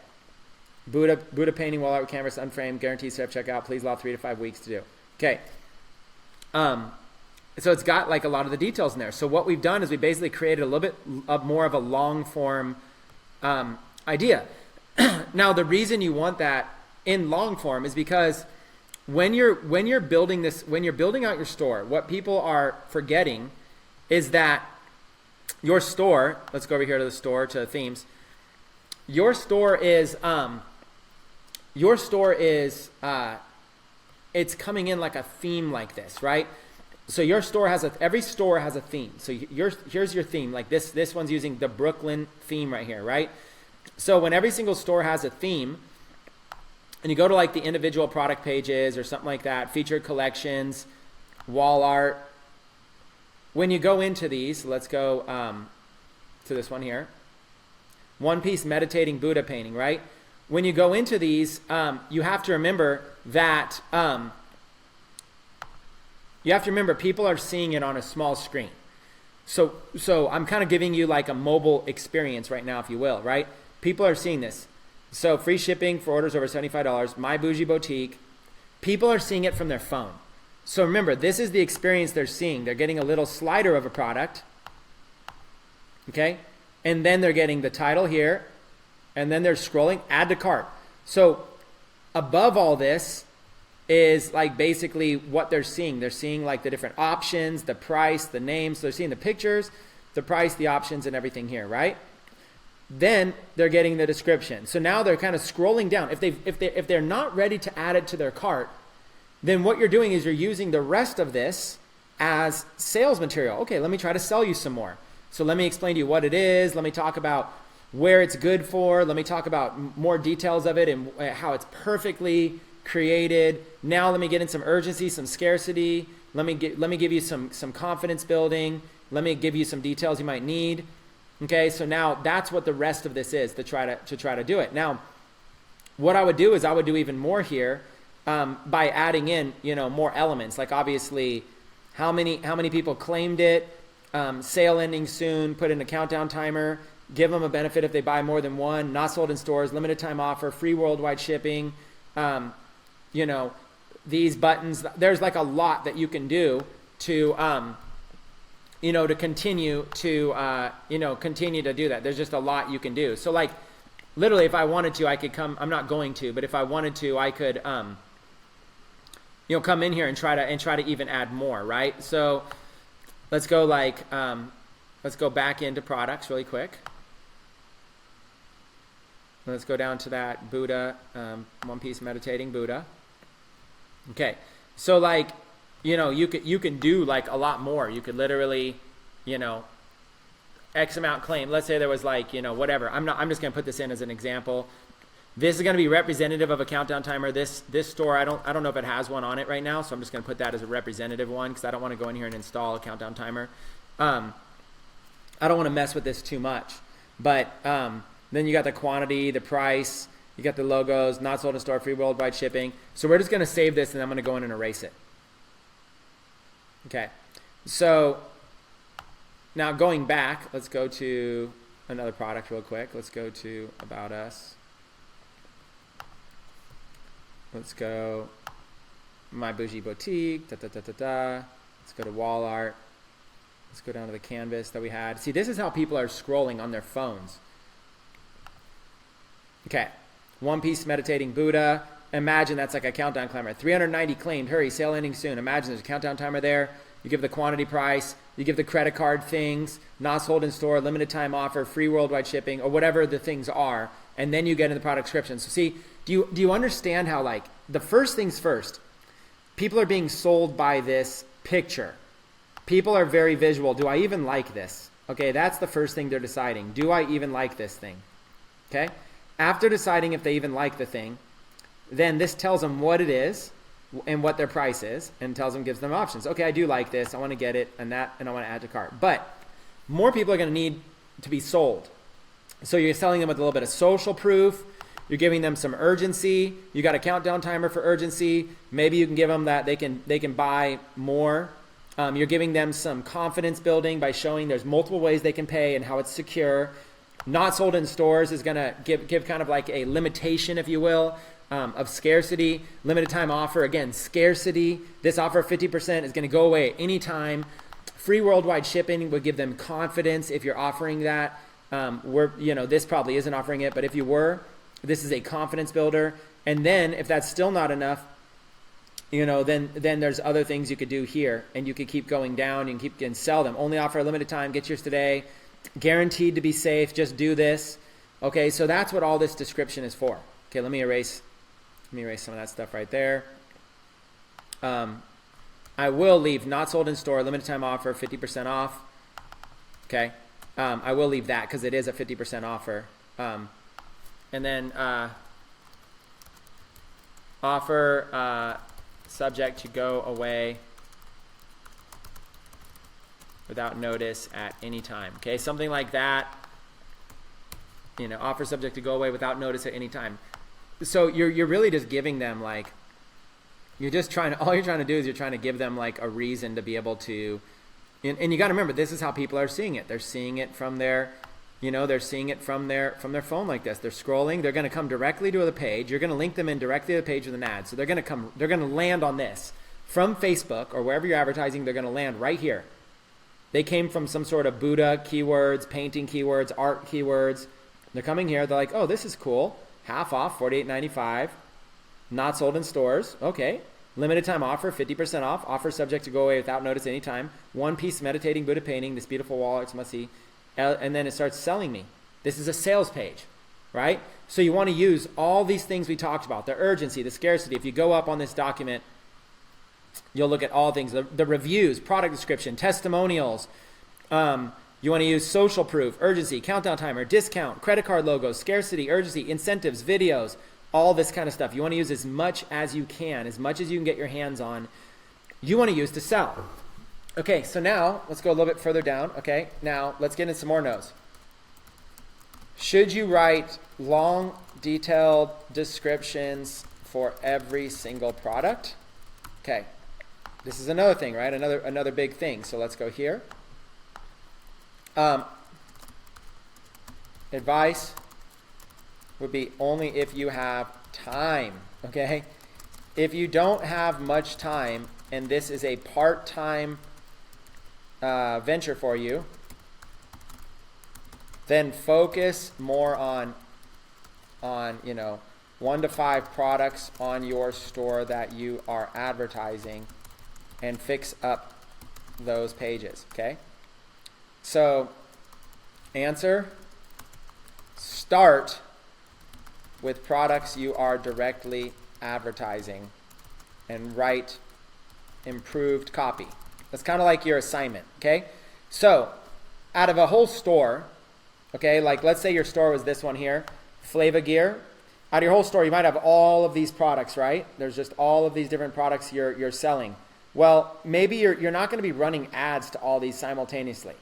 Buddha painting wall art canvas unframed. Guaranteed self checkout. Please allow 3 to 5 weeks to do. Okay. So it's got like a lot of the details in there. So what we've done is we basically created a little bit more of a long form idea. Now the reason you want that in long form is because when you're building out your store, what people are forgetting is that your store, let's go over here to the store, to themes. Your store is it's coming in like a theme like this, right? So your store every store has a theme. So here's your theme. Like this one's using the Brooklyn theme right here, right? So when every single store has a theme, and you go to like the individual product pages or something like that, featured collections, wall art. When you go into these, let's go to this one here. One piece meditating Buddha painting, right? When you go into these, you have to remember that people are seeing it on a small screen. So I'm kind of giving you like a mobile experience right now, if you will, right? People are seeing this. So free shipping for orders over $75, My Bougie Boutique. People are seeing it from their phone. So remember, this is the experience they're seeing. They're getting a little slider of a product, okay? And then they're getting the title here, and then they're scrolling, add to cart. So above all this is like basically what they're seeing. They're seeing like the different options, the price, the names. So they're seeing the pictures, the price, the options, and everything here, right? Then they're getting the description. So now they're kind of scrolling down. If they're not ready to add it to their cart, then what you're doing is you're using the rest of this as sales material. Okay, let me try to sell you some more. So let me explain to you what it is. Let me talk about where it's good for. Let me talk about more details of it and how it's perfectly created. Now let me get in some urgency, some scarcity. Let me give you some confidence building. Let me give you some details you might need. Okay, so now that's what the rest of this is to try to do it. Now, what I would do is I would do even more here by adding in more elements. Like obviously, how many people claimed it, sale ending soon. Put in a countdown timer. Give them a benefit if they buy more than one. Not sold in stores. Limited time offer. Free worldwide shipping. These buttons. There's like a lot that you can do to to continue to do that. There's just a lot you can do. So like literally if I wanted to, I could come, I'm not going to, but if I wanted to, I could come in here and try to even add more, right? So let's go let's go back into products really quick. Let's go down to that Buddha, one piece meditating Buddha. Okay. So like you can do like a lot more. You could literally, X amount claim. Let's say there was like, whatever. I'm just going to put this in as an example. This is going to be representative of a countdown timer. This store, I don't know if it has one on it right now, so I'm just going to put that as a representative one because I don't want to go in here and install a countdown timer. I don't want to mess with this too much. But then you got the quantity, the price, you got the logos, not sold in store, free worldwide shipping. So we're just going to save this and I'm going to go in and erase it. Okay, so now going back, let's go to another product real quick. Let's go to About Us. Let's go My Bougie Boutique. Let's go to Wall Art. Let's go down to the canvas that we had. See, this is how people are scrolling on their phones. Okay, one piece meditating Buddha. Imagine that's like a countdown timer. 390 claimed. Hurry, sale ending soon. Imagine there's a countdown timer there. You give the quantity price. You give the credit card things. Not sold in store. Limited time offer. Free worldwide shipping. Or whatever the things are. And then you get into the product description. So see, do you understand how like the first things first, people are being sold by this picture. People are very visual. Do I even like this? Okay, that's the first thing they're deciding. Do I even like this thing? Okay? After deciding if they even like the thing, then this tells them what it is and what their price is and gives them options. Okay, I do like this. I want to get it and that, and I want to add to cart. But more people are going to need to be sold. So you're selling them with a little bit of social proof. You're giving them some urgency. You got a countdown timer for urgency. Maybe you can give them that they can buy more. You're giving them some confidence building by showing there's multiple ways they can pay and how it's secure. Not sold in stores is going to give kind of like a limitation, if you will, of scarcity. Limited time offer, again, scarcity. This offer of 50% is going to go away at any time. Free worldwide shipping would give them confidence if you're offering that. This probably isn't offering it, but if you were, this is a confidence builder. And then if that's still not enough, then there's other things you could do here, and you could keep going down and sell them. Only offer a limited time, get yours today. Guaranteed to be safe, just do this. Okay, so that's what all this description is for. Okay, let me erase some of that stuff right there. I will leave not sold in store, limited time offer, 50% off. Okay, I will leave that because it is a 50% offer. And then offer subject to go away without notice at any time. Okay, something like that. Offer subject to go away without notice at any time. So you're really just giving them like, all you're trying to do is you're trying to give them like a reason to be able to, and you got to remember, this is how people are seeing it. They're seeing it from their, they're seeing it from their phone like this. They're scrolling. They're going to come directly to the page. You're going to link them in directly to the page with an ad. So they're going to land on this from Facebook or wherever you're advertising. They're going to land right here. They came from some sort of Buddha keywords, painting keywords, art keywords. They're coming here. They're like, oh, this is cool. Half off, $48.95. Not sold in stores. Okay. Limited time offer, 50% off. Offer subject to go away without notice anytime. One piece meditating Buddha painting. This beautiful wall. It's must see. And then it starts selling me. This is a sales page, right? So you want to use all these things we talked about. The urgency, the scarcity. If you go up on this document, you'll look at all things, the reviews, product description, testimonials. You want to use social proof, urgency, countdown timer, discount, credit card logos, scarcity, urgency, incentives, videos, all this kind of stuff. You want to use as much as you can get your hands on. You want to use to sell. Okay, so now let's go a little bit further down. Okay, now let's get into some more no's. Should you write long, detailed descriptions for every single product? Okay. This is another thing, right? Another big thing. So let's go here. Advice would be only if you have time, okay? If you don't have much time and this is a part-time venture for you, then focus more on 1 to 5 products on your store that you are advertising, and fix up those pages, okay? So, answer, start with products you are directly advertising and write improved copy. That's kind of like your assignment, okay? So, out of a whole store, okay, like let's say your store was this one here, Flava Gear. Out of your whole store, you might have all of these products, right? There's just all of these different products you're selling. Well, maybe you're not going to be running ads to all these simultaneously.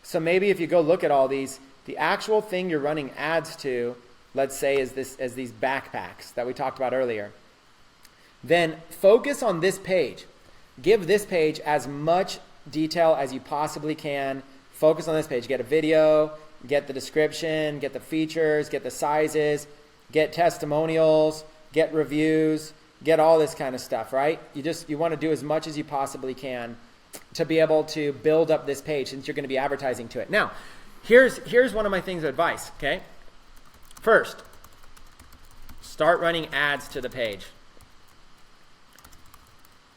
So maybe if you go look at all these, the actual thing you're running ads to, let's say is these backpacks that we talked about earlier. Then focus on this page. Give this page as much detail as you possibly can. Focus on this page. Get a video, get the description, get the features, get the sizes, get testimonials, get reviews, get all this kind of stuff, right? You want to do as much as you possibly can to be able to build up this page since you're going to be advertising to it. Now, here's one of my things of advice, okay? First, start running ads to the page.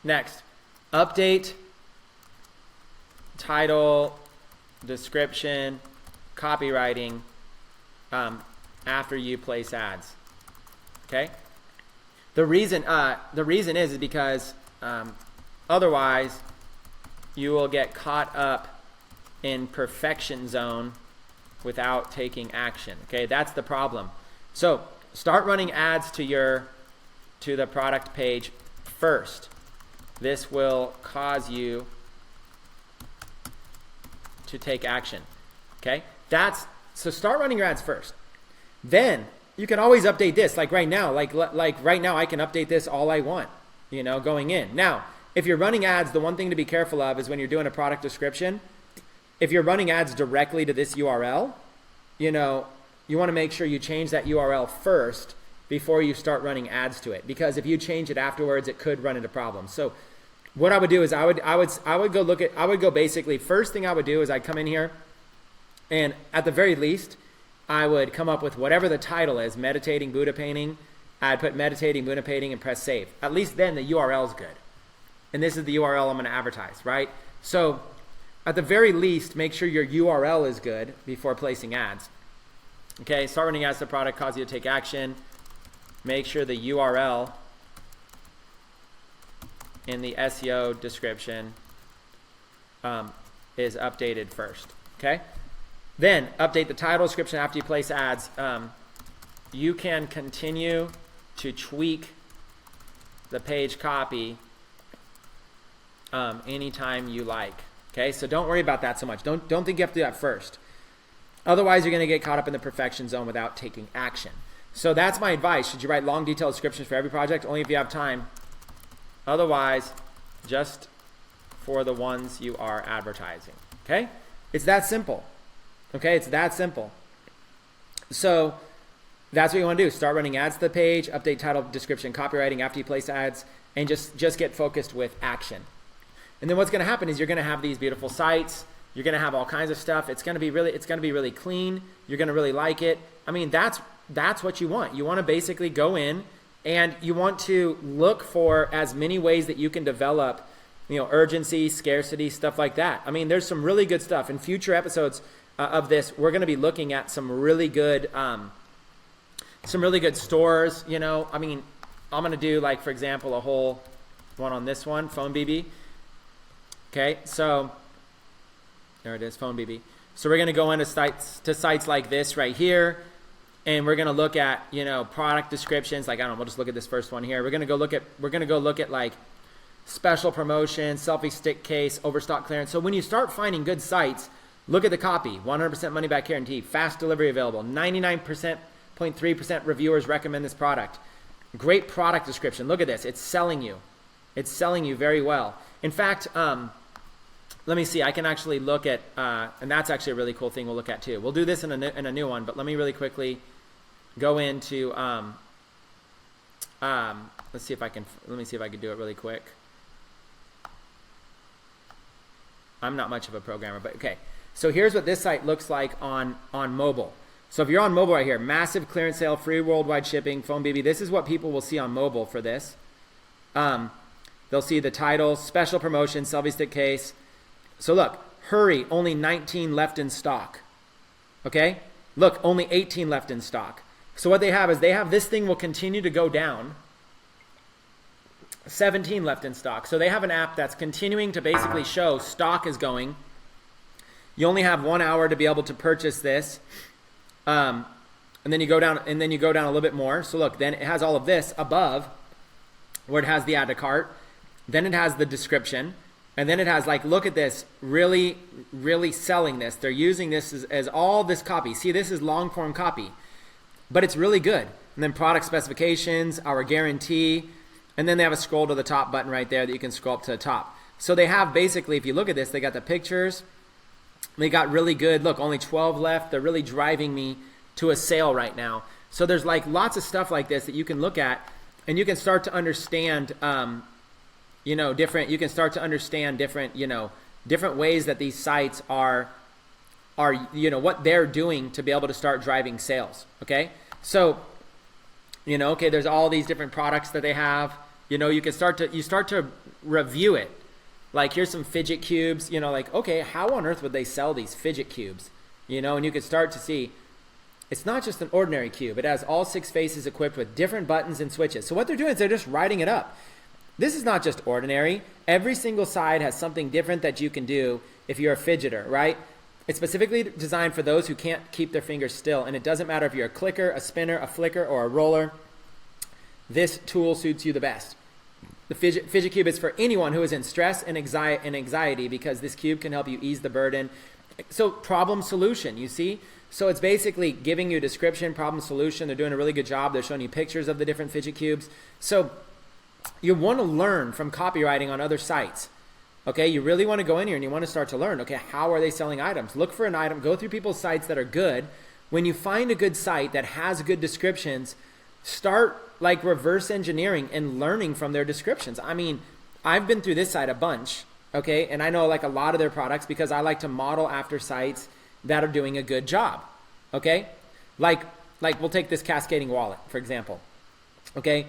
Next, update, title, description, copywriting after you place ads, okay? The reason is because otherwise you will get caught up in perfection zone without taking action. Okay, that's the problem. So start running ads to the product page first. This will cause you to take action. Okay, so start running your ads first. Then you can always update this. Like right now, like right now, I can update this all I want. Going in now. If you're running ads, the one thing to be careful of is when you're doing a product description, if you're running ads directly to this URL, you want to make sure you change that URL first before you start running ads to it, because if you change it afterwards, it could run into problems. So what I would do is I would go basically, first thing I would do is I'd come in here, and at the very least, I would come up with whatever the title is, meditating Buddha painting. I'd put meditating Buddha painting and press save. At least then the URL is good. And this is the URL I'm going to advertise, right? So at the very least, make sure your URL is good before placing ads. Okay, start running ads to the product, cause you to take action. Make sure the URL in the SEO description is updated first, okay? Then update the title description after you place ads. You can continue to tweak the page copy anytime you like, okay? So don't worry about that so much. Don't think you have to do that first. Otherwise, you're going to get caught up in the perfection zone without taking action. So that's my advice. Should you write long, detailed descriptions for every project? Only if you have time. Otherwise, just for the ones you are advertising, okay? It's that simple, okay? It's that simple. So that's what you want to do. Start running ads to the page, update title, description, copywriting after you place ads, and just get focused with action. And then what's going to happen is you're going to have these beautiful sites. You're going to have all kinds of stuff. It's going to be really clean. You're going to really like it. I mean, that's what you want. You want to basically go in and you want to look for as many ways that you can develop, urgency, scarcity, stuff like that. I mean, there's some really good stuff. In future episodes of this, we're going to be looking at some really good stores. I mean, I'm going to do, like, for example, a whole one on this one, Phone BB. Okay, so there it is, Phone BB. So we're going to go into sites like this right here, and we're going to look at, product descriptions. Like, I don't know, we'll just look at this first one here. We're going to go look at like special promotion, selfie stick case, overstock clearance. So when you start finding good sites, look at the copy. 100% money back guarantee, fast delivery available, 99.3% reviewers recommend this product. Great product description. Look at this. It's selling you. It's selling you very well. In fact, let me see. I can actually look at, and that's actually a really cool thing we'll look at too. We'll do this in a new one, but let me really quickly go into, let me see if I can do it really quick. I'm not much of a programmer, but okay. So here's what this site looks like on mobile. So if you're on mobile right here, massive clearance sale, free worldwide shipping, Phone BB. This is what people will see on mobile for this. They'll see the title, special promotion, selfie stick case. So look, hurry, only 19 left in stock. Okay? Look, only 18 left in stock. So what they have is this thing will continue to go down. 17 left in stock. So they have an app that's continuing to basically show stock is going. You only have 1 hour to be able to purchase this. And then you go down a little bit more. So look, then it has all of this above where it has the add to cart. Then it has the description. And then it has, like, look at this, really, really selling this. They're using this as all this copy. See, this is long form copy, but it's really good. And then product specifications, our guarantee, and then they have a scroll to the top button right there that you can scroll up to the top. So they have basically, if you look at this, they got the pictures. They got really good, look, only 12 left. They're really driving me to a sale right now. So there's like lots of stuff like this that you can look at, and you can start to understand, different ways that these sites are, what they're doing to be able to start driving sales. Okay. So, okay, there's all these different products that they have, you start to review it. Like, here's some fidget cubes, like, okay, how on earth would they sell these fidget cubes? And you could start to see it's not just an ordinary cube. It has all 6 faces equipped with different buttons and switches. So what they're doing is they're just writing it up. This is not just ordinary. Every single side has something different that you can do if you're a fidgeter, right? It's specifically designed for those who can't keep their fingers still, and it doesn't matter if you're a clicker, a spinner, a flicker, or a roller. This tool suits you the best. The fidget cube is for anyone who is in stress and anxiety, because this cube can help you ease the burden. So problem solution, you see? So it's basically giving you a description, problem solution. They're doing a really good job. They're showing you pictures of the different fidget cubes. So you want to learn from copywriting on other sites. Okay, you really want to go in here and you want to start to learn, okay, how are they selling items? Look for an item, go through people's sites that are good, when you find a good site that has good descriptions, start like reverse engineering and learning from their descriptions. I mean, I've been through this site a bunch, okay? And I know like a lot of their products because I like to model after sites that are doing a good job, okay? Like we'll take this cascading wallet, for example, okay?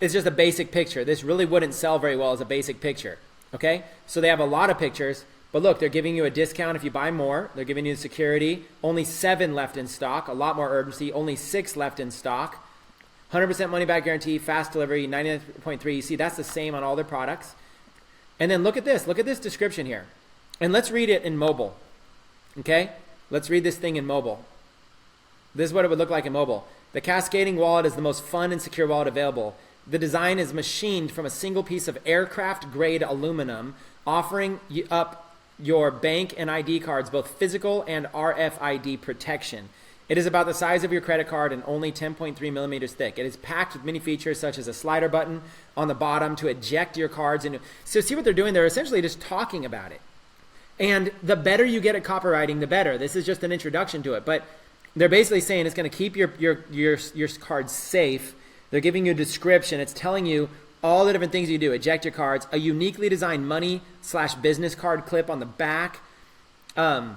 It's just a basic picture. This really wouldn't sell very well as a basic picture, okay? So they have a lot of pictures, but look, they're giving you a discount if you buy more. They're giving you security. Only 7 left in stock, a lot more urgency. Only 6 left in stock. 100% money back guarantee, fast delivery, 99.3. You see, that's the same on all their products. And then look at this description here. And let's read it in mobile, okay? Let's read this thing in mobile. This is what it would look like in mobile. The cascading wallet is the most fun and secure wallet available. The design is machined from a single piece of aircraft-grade aluminum, offering up your bank and ID cards, both physical and RFID protection. It is about the size of your credit card and only 10.3 millimeters thick. It is packed with many features such as a slider button on the bottom to eject your cards. So see what they're doing? They're essentially just talking about it. And the better you get at copywriting, the better. This is just an introduction to it. But they're basically saying it's going to keep your cards safe. They're giving you a description. It's telling you all the different things you do. Eject your cards, a uniquely designed money/business card clip on the back. An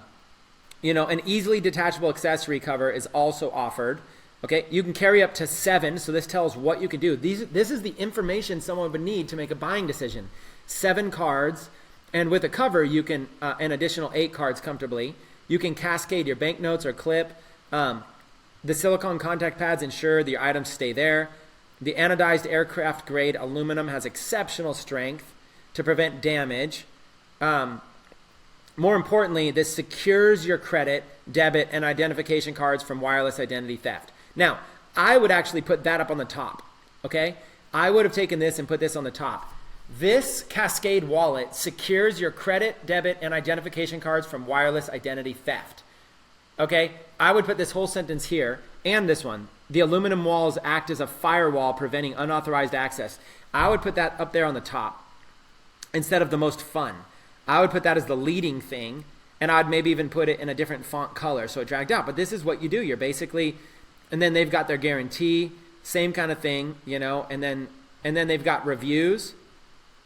easily detachable accessory cover is also offered. Okay, you can carry up to 7, so this tells what you can do. This is the information someone would need to make a buying decision. 7 cards, and with a cover, you can an additional 8 cards comfortably. You can cascade your banknotes or clip. The silicone contact pads ensure that your items stay there. The anodized aircraft-grade aluminum has exceptional strength to prevent damage. More importantly, this secures your credit, debit, and identification cards from wireless identity theft. Now, I would actually put that up on the top, okay? I would have taken this and put this on the top. This Cascade wallet secures your credit, debit, and identification cards from wireless identity theft, okay? I would put this whole sentence here and this one. The aluminum walls act as a firewall preventing unauthorized access. I would put that up there on the top instead of the most fun. I would put that as the leading thing, and I'd maybe even put it in a different font color so it dragged out. But this is what you do. You're basically, and then they've got their guarantee, same kind of thing, and then they've got reviews,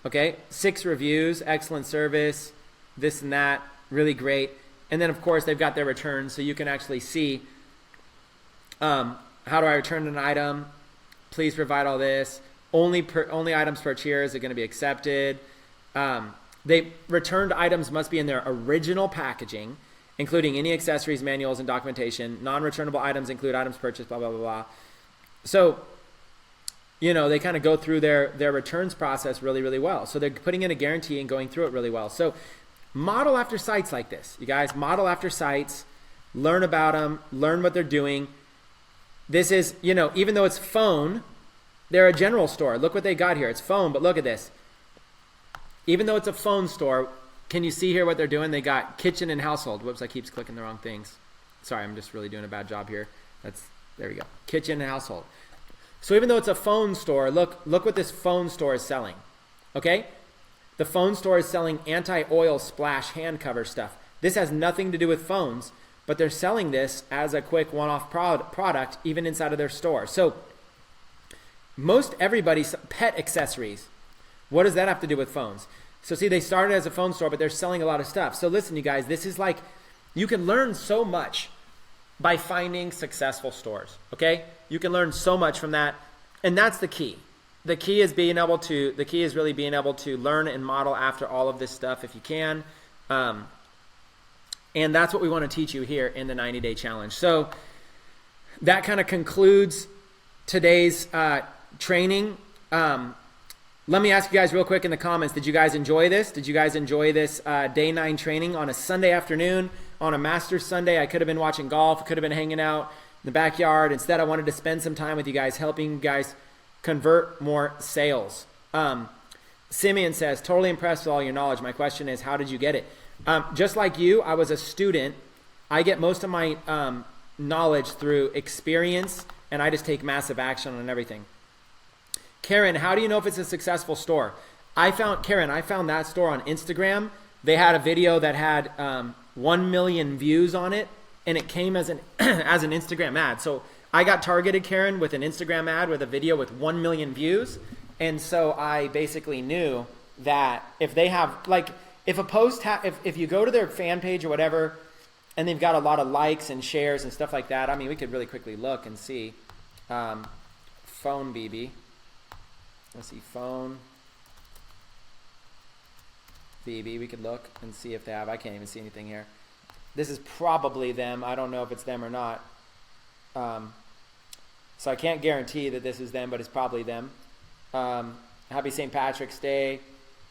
okay? 6 reviews, excellent service, this and that, really great. And then, of course, they've got their returns, so you can actually see how do I return an item? Please provide all this. Only items per tiers are going to be accepted. They returned items must be in their original packaging, including any accessories, manuals, and documentation. Non-returnable items include items purchased, blah, blah, blah, blah. So, they kind of go through their returns process really, really well. So they're putting in a guarantee and going through it really well. So model after sites like this. You guys, model after sites. Learn about them. Learn what they're doing. This is, even though it's phone, they're a general store. Look what they got here. It's phone, but look at this. Even though it's a phone store, can you see here what they're doing? They got kitchen and household. Whoops, I keep clicking the wrong things. Sorry, I'm just really doing a bad job here. There we go. Kitchen and household. So even though it's a phone store, look what this phone store is selling. Okay? The phone store is selling anti-oil splash hand cover stuff. This has nothing to do with phones, but they're selling this as a quick one-off product even inside of their store. So most everybody's pet accessories. What does that have to do with phones? So see, they started as a phone store, but they're selling a lot of stuff. So listen, you guys, this is like, you can learn so much by finding successful stores, okay? You can learn so much from that, and that's the key. The key is really being able to learn and model after all of this stuff if you can. And that's what we want to teach you here in the 90-day challenge. So that kind of concludes today's training. Let me ask you guys real quick in the comments, did you guys enjoy this? Did you guys enjoy this day 9 training on a Sunday afternoon, on a Masters Sunday? I could have been watching golf, could have been hanging out in the backyard. Instead, I wanted to spend some time with you guys, helping you guys convert more sales. Simeon says, totally impressed with all your knowledge. My question is, how did you get it? Just like you, I was a student. I get most of my knowledge through experience, and I just take massive action on everything. Karen, how do you know if it's a successful store? I found that store on Instagram. They had a video that had 1 million views on it, and it came as an as an Instagram ad. So I got targeted, Karen, with an Instagram ad with a video with 1 million views. And so I basically knew that if they have, like, if a post, if you go to their fan page or whatever, and they've got a lot of likes and shares and stuff like that, I mean, we could really quickly look and see. Phone BB. Let's see, phone BB. We could look and see if they have, I can't even see anything here. This is probably them. I don't know if it's them or not. So I can't guarantee that this is them, but it's probably them. Happy St. Patrick's Day.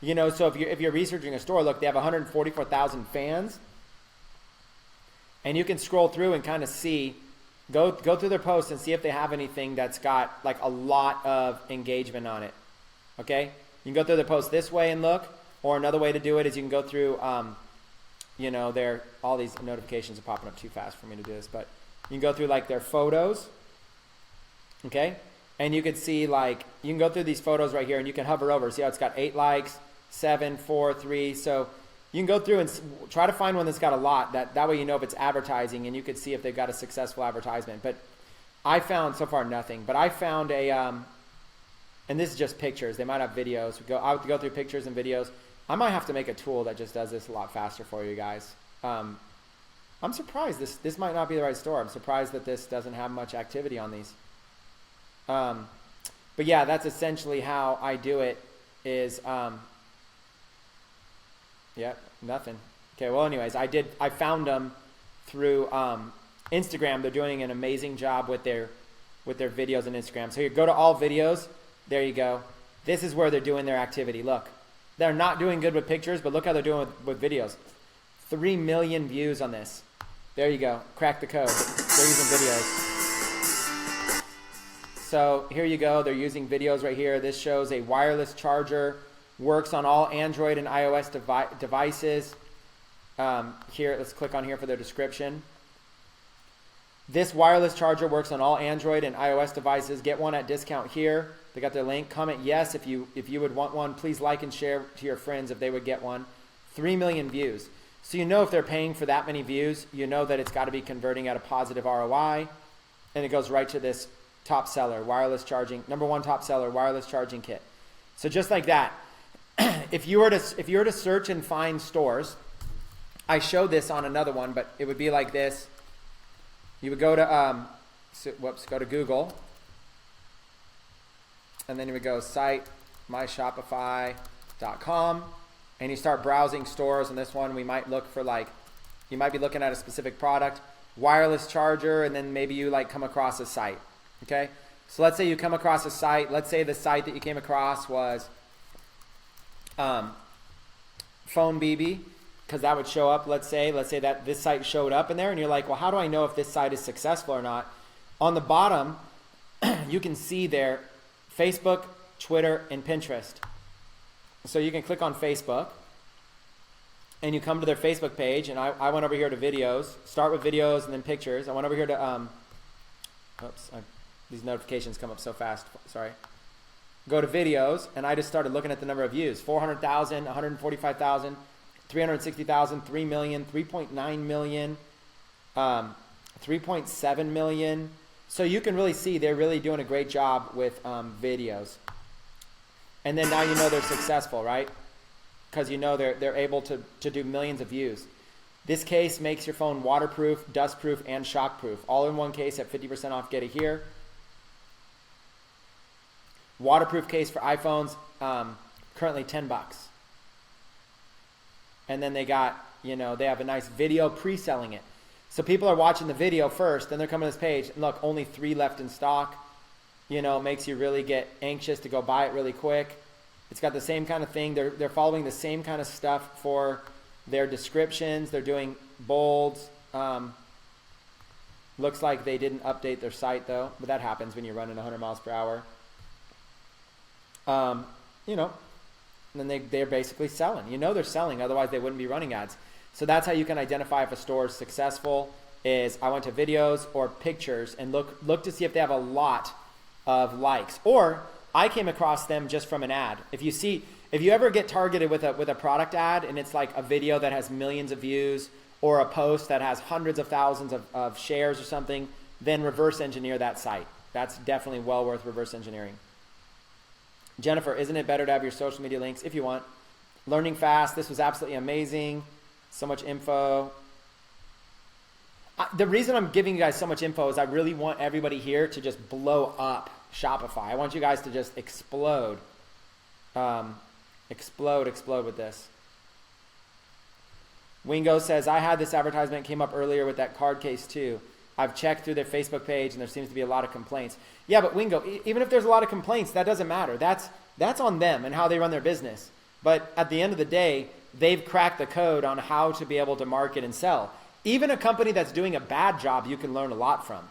You know, so if you're researching a store, look, they have 144,000 fans. And you can scroll through and kind of see, go through their posts and see if they have anything that's got like a lot of engagement on it. Okay? You can go through their posts this way and look, or another way to do it is you can go through, you know, all these notifications are popping up too fast for me to do this, but you can go through like their photos, okay? And you can see like, you can go through these photos right here and you can hover over, see how it's got 8 likes, 7, 4, 3, so you can go through and try to find one that's got a lot, that way you know if it's advertising and you could see if they've got a successful advertisement. But I found so far nothing, but I found a, and this is just pictures, they might have videos, I would go through pictures and videos. I might have to make a tool that just does this a lot faster for you guys. I'm surprised this might not be the right store. I'm surprised that this doesn't have much activity on these. But yeah, that's essentially how I do it is, yeah, nothing. Okay, well anyways, I found them through Instagram. They're doing an amazing job with their videos on Instagram. So you go to all videos, there you go. This is where they're doing their activity. Look, they're not doing good with pictures, but look how they're doing with videos. 3 million views on this. There you go. Crack the code. They're using videos. So here you go. They're using videos right here. This shows a wireless charger. Works on all Android and iOS devices. Here, let's click on here for their description. This wireless charger works on all Android and iOS devices. Get one at discount here. They got their link. Comment yes if you would want one. Please like and share to your friends if they would get one. 3 million views. So you know if they're paying for that many views, you know that it's got to be converting at a positive ROI. And it goes right to this top seller, wireless charging, #1 top seller, wireless charging kit. So just like that, if you were to search and find stores, I showed this on another one, but it would be like this. You would go to go to Google, and then you would go site myshopify.com, and you start browsing stores. And this one, we might look for like, you might be looking at a specific product, wireless charger, and then maybe you like come across a site. Okay, so let's say you come across a site. Let's say the site that you came across was Phone BB, because that would show up. Let's say that this site showed up in there, and you're like, well, how do I know if this site is successful or not? On the bottom, you can see there Facebook, Twitter, and Pinterest. So you can click on Facebook, and you come to their Facebook page, and I went over here to videos. Start with videos and then pictures. I went over here to, these notifications come up so fast, sorry. Go to videos, and I just started looking at the number of views. 400,000, 145,000, 360,000, 3 million, 3.9 million, 3.7 million. So you can really see they're really doing a great job with videos. And then now you know they're successful, right? Because you know they're able to do millions of views. This case makes your phone waterproof, dustproof, and shockproof. All in one case at 50% off. Get it here. Waterproof case for iPhones, currently $10. And then they got, they have a nice video pre-selling it. So people are watching the video first, then they're coming to this page, and look, only 3 left in stock. It makes you really get anxious to go buy it really quick. It's got the same kind of thing. They're following the same kind of stuff for their descriptions. They're doing bolds. Looks like they didn't update their site though, but that happens when you're running 100 miles per hour. And then they're basically selling. They're selling, otherwise they wouldn't be running ads. So that's how you can identify if a store is successful, is I went to videos or pictures and look to see if they have a lot of likes. Or I came across them just from an ad. If you ever get targeted with a product ad and it's like a video that has millions of views or a post that has hundreds of thousands of shares or something, then reverse engineer that site. That's definitely well worth reverse engineering. Jennifer, isn't it better to have your social media links if you want? Learning fast. This was absolutely amazing. So much info. The reason I'm giving you guys so much info is I really want everybody here to just blow up Shopify. I want you guys to just explode. Explode with this. Wingo says, I had this advertisement came up earlier with that card case too. I've checked through their Facebook page and there seems to be a lot of complaints. Yeah, but Wingo, even if there's a lot of complaints, that doesn't matter. That's on them and how they run their business. But at the end of the day, they've cracked the code on how to be able to market and sell. Even a company that's doing a bad job, you can learn a lot from.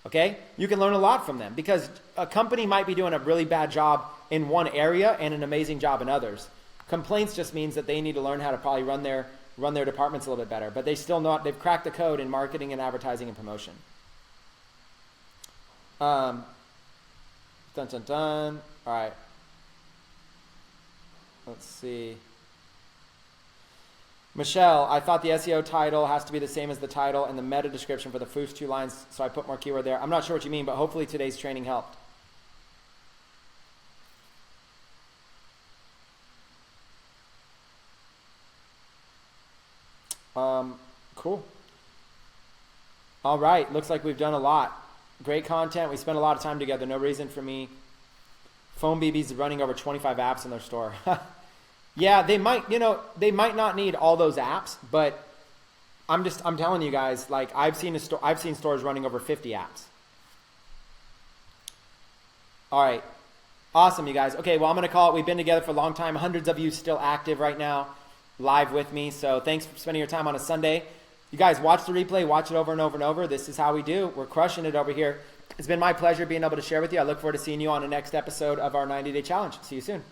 Okay? You can learn a lot from them because a company might be doing a really bad job in one area and an amazing job in others. Complaints just means that they need to learn how to probably run their departments a little bit better, but they still know they've cracked the code in marketing and advertising and promotion. Dun, dun, dun. All right. Let's see. Michelle, I thought the SEO title has to be the same as the title and the meta description for the first 2 lines, so I put more keyword there. I'm not sure what you mean, but hopefully today's training helped. Cool. All right. Looks like we've done a lot. Great content. We spent a lot of time together. No reason for me. Phone BB's running over 25 apps in their store. Yeah, they might not need all those apps, but I'm telling you guys, like I've seen stores running over 50 apps. All right. Awesome, you guys. Okay, well, I'm going to call it. We've been together for a long time. Hundreds of you still active right now, live with me. So thanks for spending your time on a Sunday. You guys watch the replay, watch it over and over and over. This is how we do. We're crushing it over here. It's been my pleasure being able to share with you. I look forward to seeing you on the next episode of our 90-day challenge. See you soon.